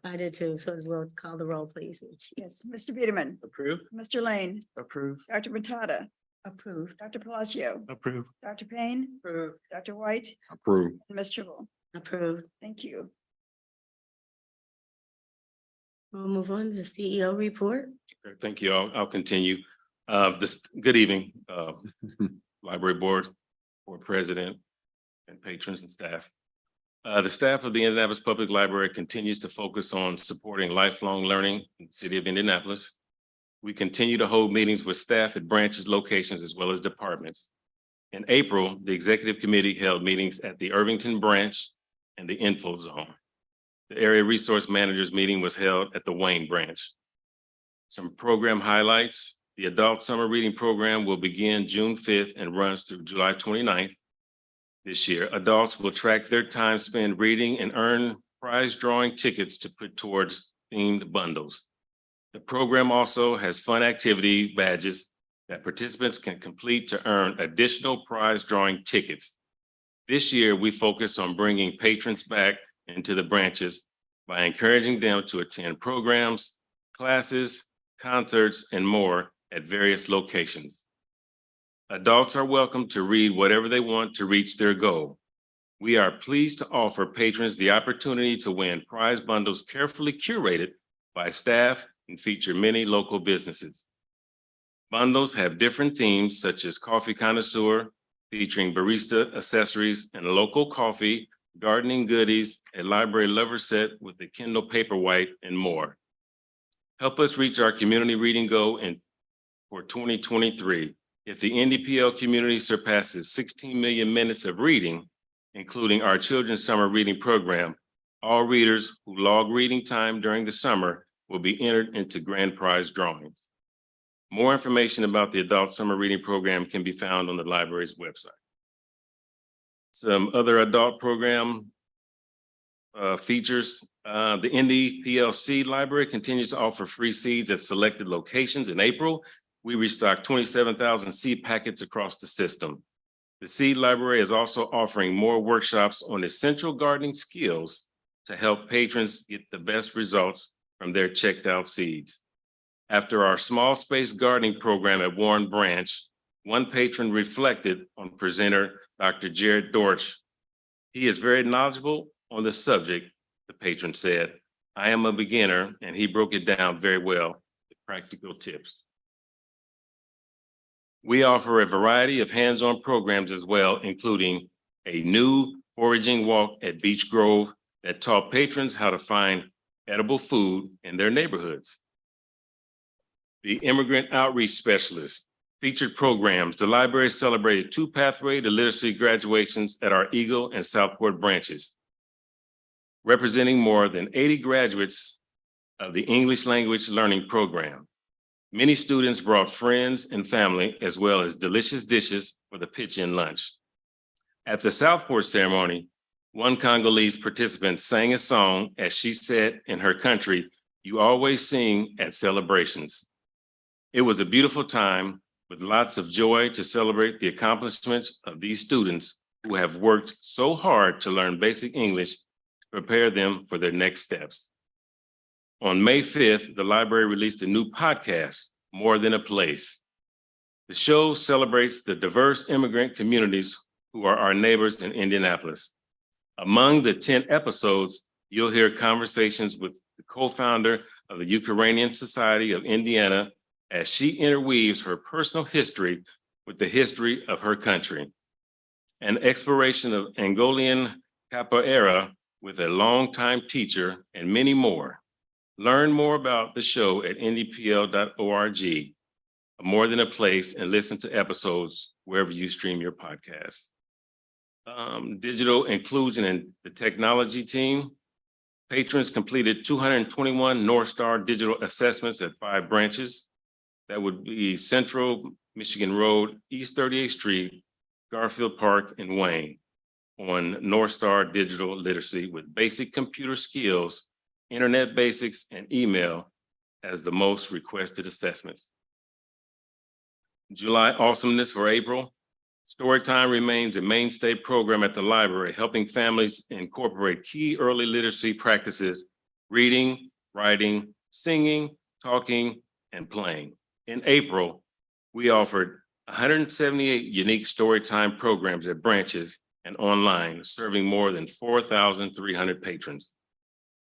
I did too, so we'll call the roll, please. Yes, Mr. Peterman, Approve? Mr. Lane, Approve. Dr. Batata, Approved. Dr. Palacio, Approve. Dr. Payne, Dr. White, Approve. and Ms. Tribble. Approved. Thank you. We'll move on to the CEO report. Okay, thank you. I'll continue. Good evening, library board president and patrons and staff. The staff of the Indianapolis Public Library continues to focus on supporting lifelong learning in the city of Indianapolis. We continue to hold meetings with staff at branches, locations, as well as departments. In April, the executive committee held meetings at the Irvington branch and the Info Zone. The area resource managers meeting was held at the Wayne branch. Some program highlights: the adult summer reading program will begin June 5th and runs through July 29th. This year, adults will track their time spent reading and earn prize drawing tickets to put towards themed bundles. The program also has fun activity badges that participants can complete to earn additional prize drawing tickets. This year, we focus on bringing patrons back into the branches by encouraging them to attend programs, classes, concerts, and more at various locations. Adults are welcome to read whatever they want to reach their goal. We are pleased to offer patrons the opportunity to win prize bundles carefully curated by staff and feature many local businesses. Bundles have different themes such as coffee connoisseur, featuring barista accessories and local coffee, gardening goodies, a library lover set with a Kindle Paperwhite, and more. Help us reach our community reading goal for 2023. If the NDPL community surpasses 16 million minutes of reading, including our children's summer reading program, all readers who log reading time during the summer will be entered into grand prize drawings. More information about the adult summer reading program can be found on the library's website. Some other adult program features. The NDPLC library continues to offer free seeds at selected locations. In April, we restocked 27,000 seed packets across the system. The seed library is also offering more workshops on essential gardening skills to help patrons get the best results from their checked out seeds. After our small space gardening program at Warren Branch, one patron reflected on presenter Dr. Jared Dortch. He is very knowledgeable on the subject, the patron said. I am a beginner, and he broke it down very well with practical tips. We offer a variety of hands-on programs as well, including a new foraging walk at Beach Grove that taught patrons how to find edible food in their neighborhoods. The Immigrant Outreach Specialist featured programs. The library celebrated 2 Pathway to Literacy graduations at our Eagle and Southport branches, representing more than 80 graduates of the English Language Learning Program. Many students brought friends and family, as well as delicious dishes for the pitch-in lunch. At the Southport ceremony, one Congolese participant sang a song, as she said in her country, "You always sing at celebrations." It was a beautiful time with lots of joy to celebrate the accomplishments of these students who have worked so hard to learn basic English to prepare them for their next steps. On May 5th, the library released a new podcast, More Than a Place. The show celebrates the diverse immigrant communities who are our neighbors in Indianapolis. Among the 10 episodes, you'll hear conversations with the co-founder of the Ukrainian Society of Indiana as she interweaves her personal history with the history of her country. An exploration of Angolian capoeira with a longtime teacher and many more. Learn more about the show at ndpl.org. More Than a Place, and listen to episodes wherever you stream your podcasts. Digital inclusion in the technology team. Patrons completed 221 North Star digital assessments at 5 branches. That would be Central, Michigan Road, East 38th Street, Garfield Park, and Wayne on North Star digital literacy with basic computer skills, internet basics, and email as the most requested assessments. July Awesomeness for April. Storytime remains a mainstay program at the library, helping families incorporate key early literacy practices, reading, writing, singing, talking, and playing. In April, we offered 178 unique storytime programs at branches and online, serving more than 4,300 patrons.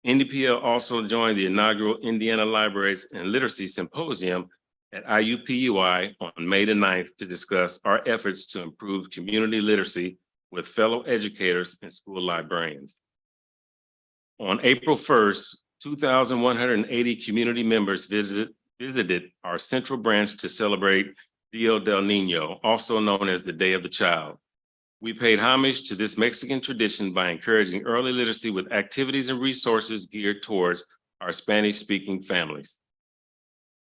NDPL also joined the inaugural Indiana Libraries and Literacy Symposium at IUPUI on May the 9th to discuss our efforts to improve community literacy with fellow educators and school librarians. On April 1st, 2,180 community members visited our central branch to celebrate Dia del Niño, also known as the Day of the Child. We paid homage to this Mexican tradition by encouraging early literacy with activities and resources geared towards our Spanish-speaking families.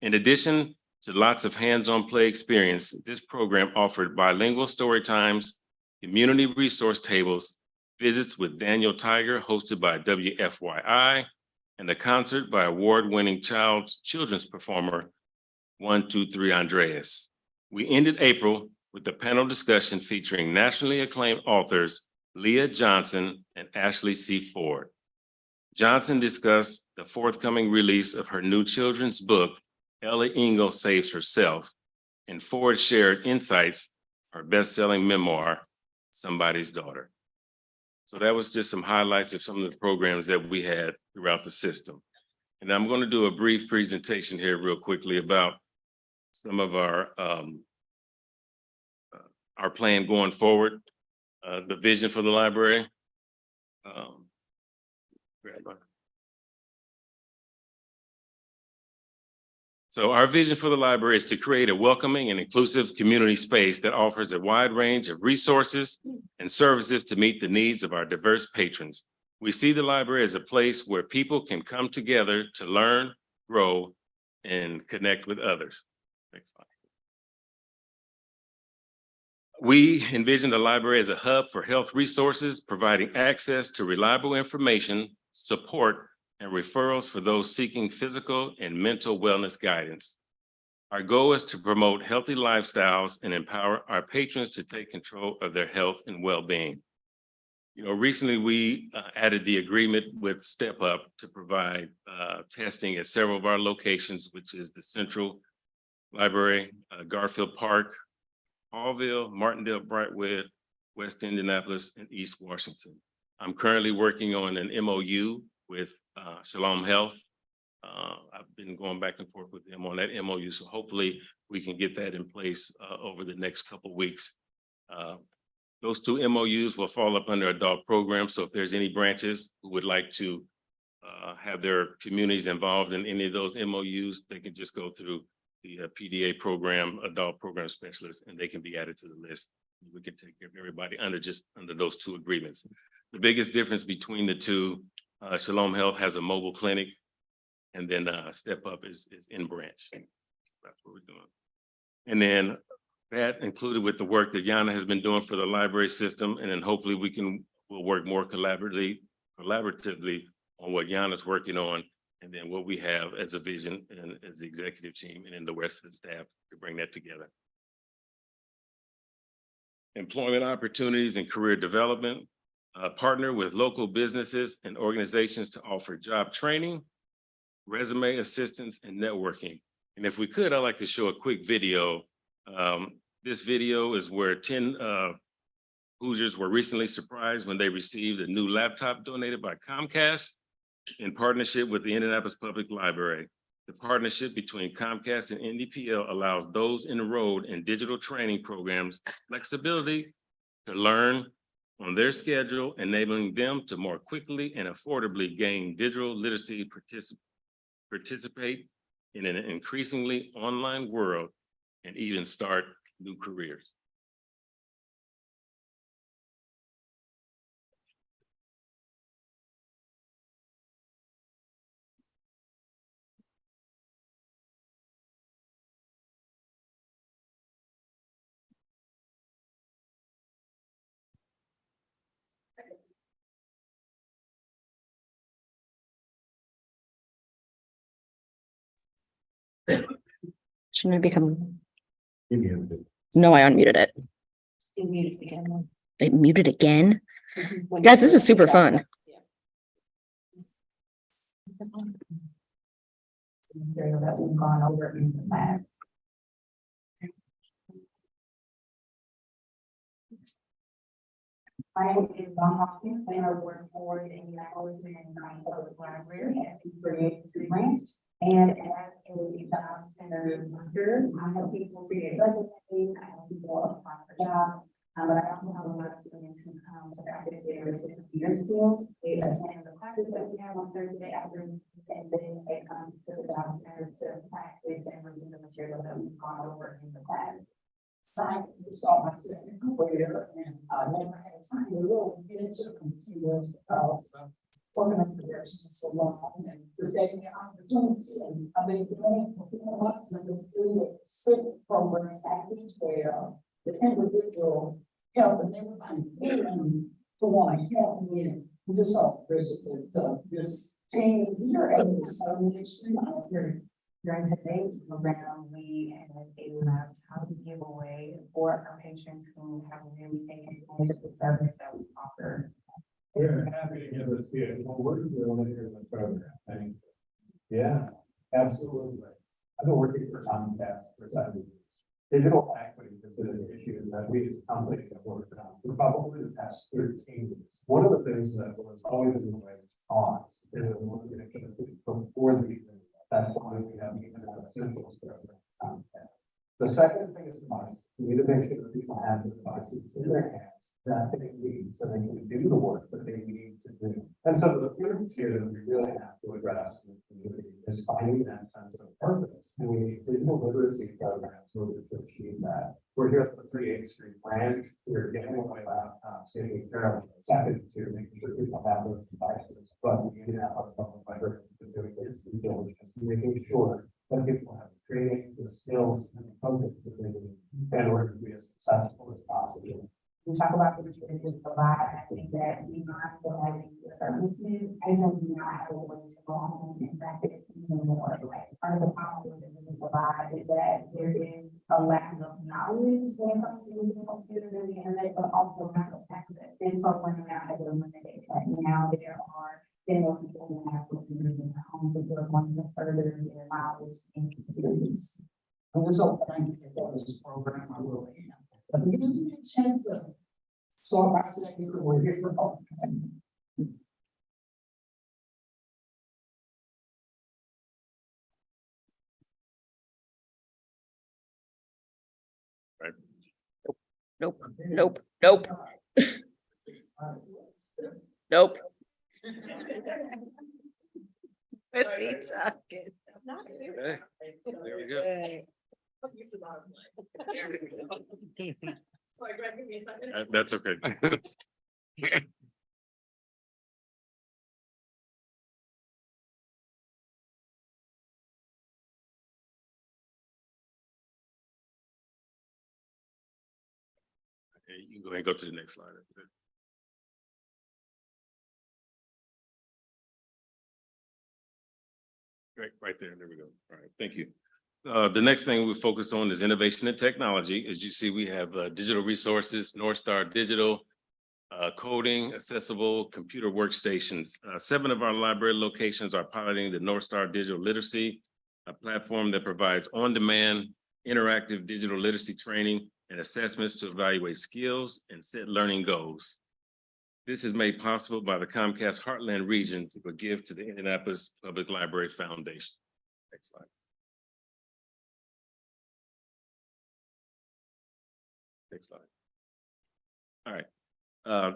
In addition to lots of hands-on play experience, this program offered bilingual story times, community resource tables, visits with Daniel Tiger hosted by WFYI, and a concert by award-winning children's performer 123 Andreas. We ended April with a panel discussion featuring nationally acclaimed authors Leah Johnson and Ashley C. Ford. Johnson discussed the forthcoming release of her new children's book, Ellie Engel Saves Herself, and Ford shared insights, her best-selling memoir, Somebody's Daughter. So that was just some highlights of some of the programs that we had throughout the system. And I'm going to do a brief presentation here real quickly about some of our plan going forward, the vision for the library. So our vision for the library is to create a welcoming and inclusive community space that offers a wide range of resources and services to meet the needs of our diverse patrons. We see the library as a place where people can come together to learn, grow, and connect with others. Next slide. We envision the library as a hub for health resources, providing access to reliable information, support, and referrals for those seeking physical and mental wellness guidance. Our goal is to promote healthy lifestyles and empower our patrons to take control of their health and well-being. You know, recently we added the agreement with Step Up to provide testing at several of our locations, which is the Central Library, Garfield Park, Hallville, Martindale, Brightwood, West Indianapolis, and East Washington. I'm currently working on an MOU with Shalom Health. I've been going back and forth with them on that MOU, so hopefully we can get that in place over the next couple of weeks. Those two MOUs will fall up under adult programs, so if there's any branches who would like to have their communities involved in any of those MOUs, they can just go through the PDA program, adult program specialist, and they can be added to the list. We can take care of everybody under those two agreements. The biggest difference between the two, Shalom Health has a mobile clinic, and then Step Up is in branch. That's what we're doing. And then that included with the work that Yana has been doing for the library system, and then hopefully we'll work more collaboratively on what Yana's working on, and then what we have as a vision and as the executive team and then the rest of the staff to bring that together. Employment opportunities and career development, partner with local businesses and organizations to offer job training, resume assistance, and networking. And if we could, I'd like to show a quick video. This video is where 10 Hoosiers were recently surprised when they received a new laptop donated by Comcast. in partnership with the Indianapolis Public Library. The partnership between Comcast and NDPL allows those enrolled in digital training programs flexibility to learn on their schedule, enabling them to more quickly and affordably gain digital literacy, participate in an increasingly online world, and even start new careers. Shouldn't it become? No, I unmuted it. They muted again? Guys, this is super fun. That we've gone over in the past. My name is Don Hopkins, and I work for the Indianapolis Public Library at the Creative Branch. And as a job center worker, I help people create resumes, I help people apply for jobs. But I also have a lot of students who come to practice their computer skills. They attend the classes that we have on Thursday afternoon, and then they come to the job center to practice and review the material that we've gone over in the class. So I saw myself in Copier, and I never had time to really get into computers because working on production so long, and this gave me an opportunity, and I've been doing it for 4 months, and I've been doing 6 programs package where the individual helping everybody willing to want to help me, and I'm just so appreciative to this team here at the Southern Extreme Library. During today's program, we have a laptop giveaway for our patrons who have really taken advantage of the service that we offer. We're happy to give this here. Well, we're doing it here in the program. Thank you. Yeah, absolutely. I've been working for Comcast for 7 years. Digital equity has been an issue that we as a company have worked on for probably the past 13 years. One of the things that was always in the way was cost. Before the event. That's why we have the Internet Essentials program. The second thing is devices. We need to make sure that people have the devices in their hands that they need so they can do the work that they need to do. And so the third tier that we really have to address in the community is finding that sense of purpose. And we need digital literacy programs in order to achieve that. We're here at the 38th Street branch. We're giving away laptops, taking care of the second tier, making sure people have those devices. But we need to have a public library doing its due diligence, making sure that people have the training, the skills, and the focus that they need in order to be as successful as possible. We talk about the restrictions a lot, and I think that we not providing the services, I don't do not have a way to go home and practice even more. Like, part of the problem that we provide is that there is a lack of knowledge when it comes to using computers and the internet, but also lack of access. This program now has a limited, right now there are people who have computers in their homes that are wanting to further their knowledge in computers. I'm just so thankful for this program. I really am. Doesn't give me a chance to start by saying that we're here for help. Right. Nope, nope, nope. Nope. What's he talking? Okay. There we go. That's okay. Okay, you can go ahead and go to the next slide. Great, right there. There we go. All right, thank you. The next thing we focus on is innovation and technology. As you see, we have digital resources, North Star Digital, coding, accessible computer workstations. 7 of our library locations are piloting the North Star Digital Literacy, a platform that provides on-demand interactive digital literacy training and assessments to evaluate skills and set learning goals. This is made possible by the Comcast Heartland region through a gift to the Indianapolis Public Library Foundation. Next slide. Next slide. All right.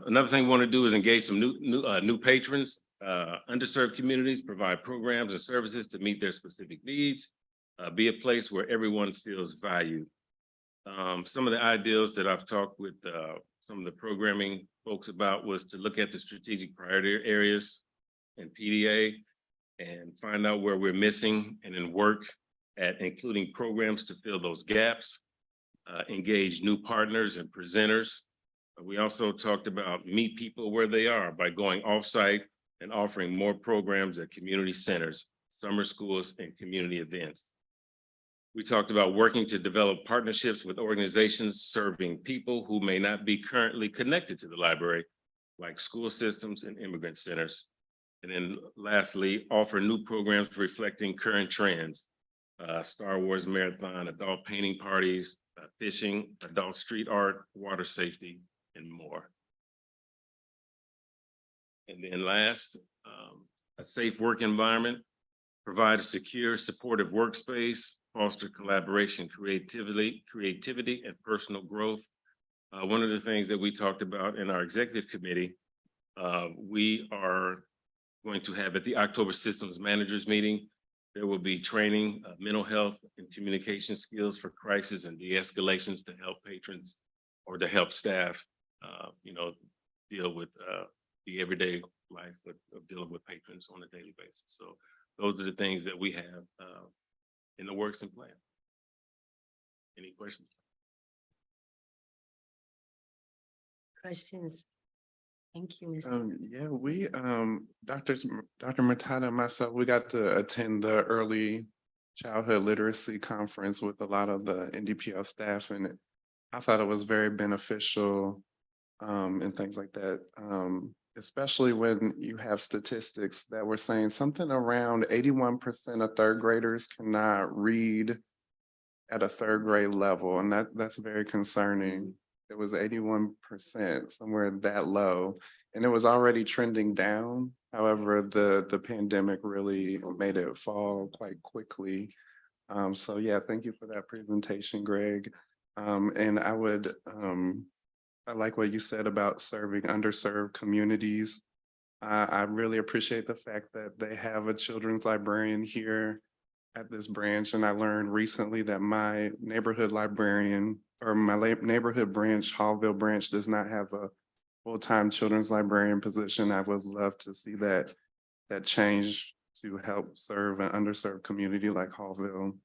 Another thing we want to do is engage some new patrons. Underserved communities provide programs and services to meet their specific needs. Be a place where everyone feels valued. Some of the ideals that I've talked with some of the programming folks about was to look at the strategic priority areas in PDA and find out where we're missing, and then work at including programs to fill those gaps, engage new partners and presenters. We also talked about meet people where they are by going offsite and offering more programs at community centers, summer schools, and community events. We talked about working to develop partnerships with organizations serving people who may not be currently connected to the library, like school systems and immigrant centers. And then lastly, offer new programs reflecting current trends. Star Wars marathon, adult painting parties, fishing, adult street art, water safety, and more. And then last, a safe work environment, provide a secure, supportive workspace, foster collaboration, creativity, and personal growth. One of the things that we talked about in our executive committee, we are going to have at the October Systems Managers meeting, there will be training, mental health and communication skills for crisis and de-escalations to help patrons or to help staff, deal with the everyday life of dealing with patrons on a daily basis. So those are the things that we have in the works and plan. Any questions? Questions? Thank you, Mr. Yeah, we, Dr. Matata and myself, we got to attend the early childhood literacy conference with a lot of the NDPL staff, and I thought it was very beneficial and things like that. Especially when you have statistics that were saying something around 81% of third graders cannot read at a third grade level, and that's very concerning. It was 81%, somewhere that low, and it was already trending down. However, the pandemic really made it fall quite quickly. So yeah, thank you for that presentation, Greg. And I like what you said about serving underserved communities. I really appreciate the fact that they have a children's librarian here at this branch. And I learned recently that my neighborhood librarian or my neighborhood branch, Hallville branch, does not have a full-time children's librarian position. I would love to see that change to help serve an underserved community like Hallville.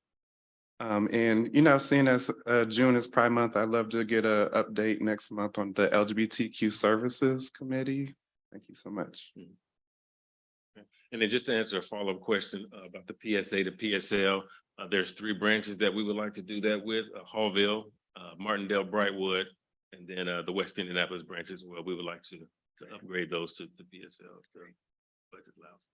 And, seeing as June is Pride Month, I'd love to get an update next month on the LGBTQ Services Committee. Thank you so much. And then just to answer a follow-up question about the PSA to PSL, there's 3 branches that we would like to do that with, Hallville, Martindale, Brightwood, and then the West Indianapolis branch as well. We would like to upgrade those to PSL if the budget allows.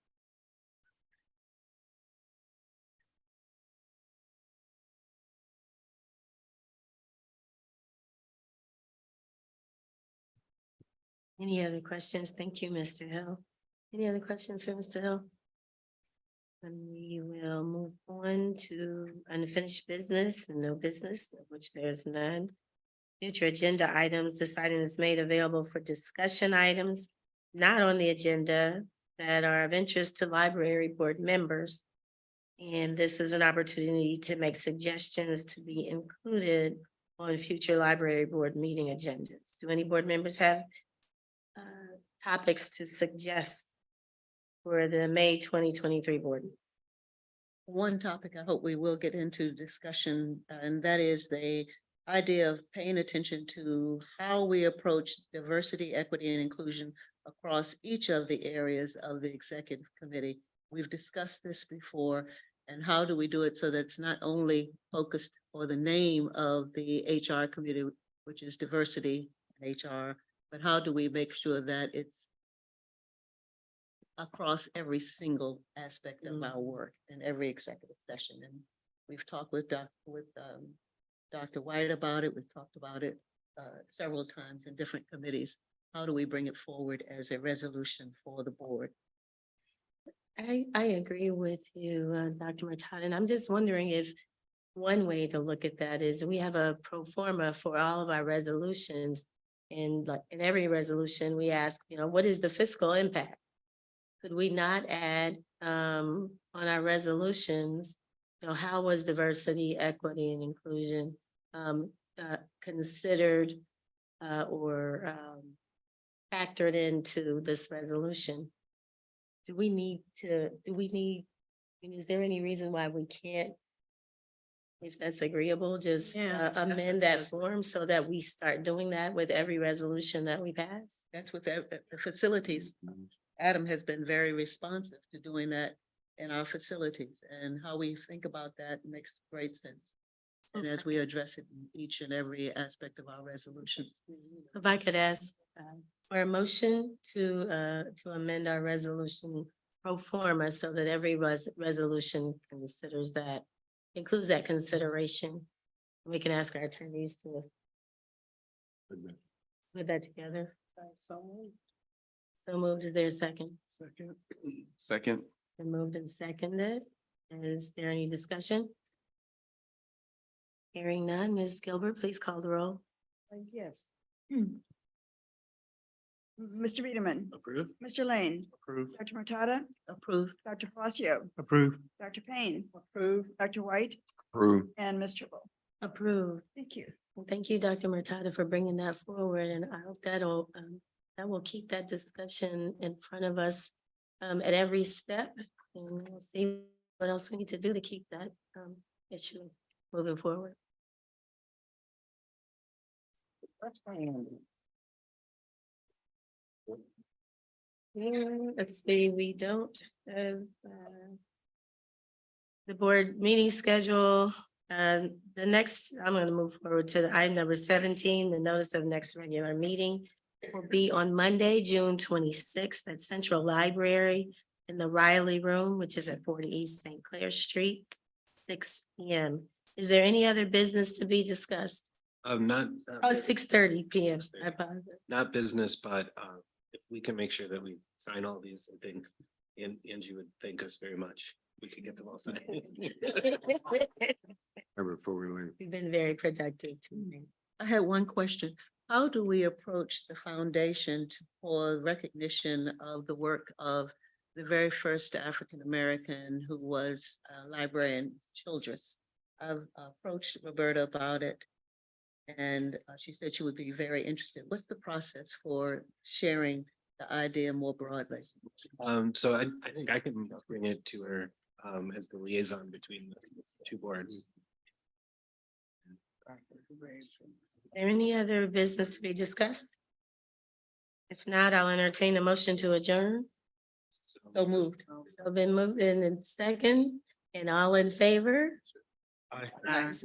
Any other questions? Thank you, Mr. Hill. Any other questions for Mr. Hill? And we will move on to unfinished business and no business, of which there's none. Future agenda items, this item is made available for discussion items not on the agenda that are of interest to library board members. And this is an opportunity to make suggestions to be included on future library board meeting agendas. Do any board members have topics to suggest for the May 2023 board? One topic I hope we will get into discussion, and that is the idea of paying attention to how we approach diversity, equity, and inclusion across each of the areas of the executive committee. We've discussed this before, and how do we do it so that it's not only focused for the name of the HR committee, which is diversity and HR, but how do we make sure that it's across every single aspect of our work in every executive session? And we've talked with Dr. White about it. We've talked about it several times in different committees. how do we bring it forward as a resolution for the board? I agree with you, Dr. Murtaugh, and I'm just wondering if one way to look at that is we have a pro forma for all of our resolutions. And like in every resolution, we ask, what is the fiscal impact? Could we not add on our resolutions, how was diversity, equity, and inclusion considered or factored into this resolution? Is there any reason why we can't, if that's agreeable, just amend that form so that we start doing that with every resolution that we pass? That's with the facilities. Adam has been very responsive to doing that in our facilities, and how we think about that makes great sense. And as we address it in each and every aspect of our resolutions. If I could ask for a motion to amend our resolution pro forma so that every resolution considers that, includes that consideration. We can ask our attorneys to put that together. So moved. Is there a second? Second. Been moved and seconded. Is there any discussion? Hearing none, Ms. Gilbert, please call the roll. Yes. Mr. Biederman. Approve. Mr. Lane. Approved. Dr. Murtaugh. Approved. Dr. Fazio. Approved. Dr. Payne. Approved. Dr. White Approve. and Mr. Lowe. Approved. Thank you. Well, thank you, Dr. Murtaugh, for bringing that forward, and I hope that will keep that discussion in front of us at every step, and we'll see what else we need to do to keep that issue moving forward. Let's see, we don't have the board meeting schedule. The next, I'm going to move forward to item number 17, the notice of next regular meeting will be on Monday, June 26th at Central Library in the Riley Room, which is at 40 East St. Clair Street, 6 p.m. Is there any other business to be discussed? Not. 6:30 p.m. I apologize. Not business, but if we can make sure that we sign all these, I think Angie would thank us very much. We could get them all signed. Before we leave. We've been very productive tonight. I had one question. How do we approach the foundation for recognition of the work of the very first African-American who was a librarian, Childress? I've approached Roberta about it, and she said she would be very interested. What's the process for sharing the idea more broadly? So I think I can bring it to her as the liaison between the two boards. Is there any other business to be discussed? If not, I'll entertain a motion to adjourn. So moved. So been moved in second, and all in favor? Aye. This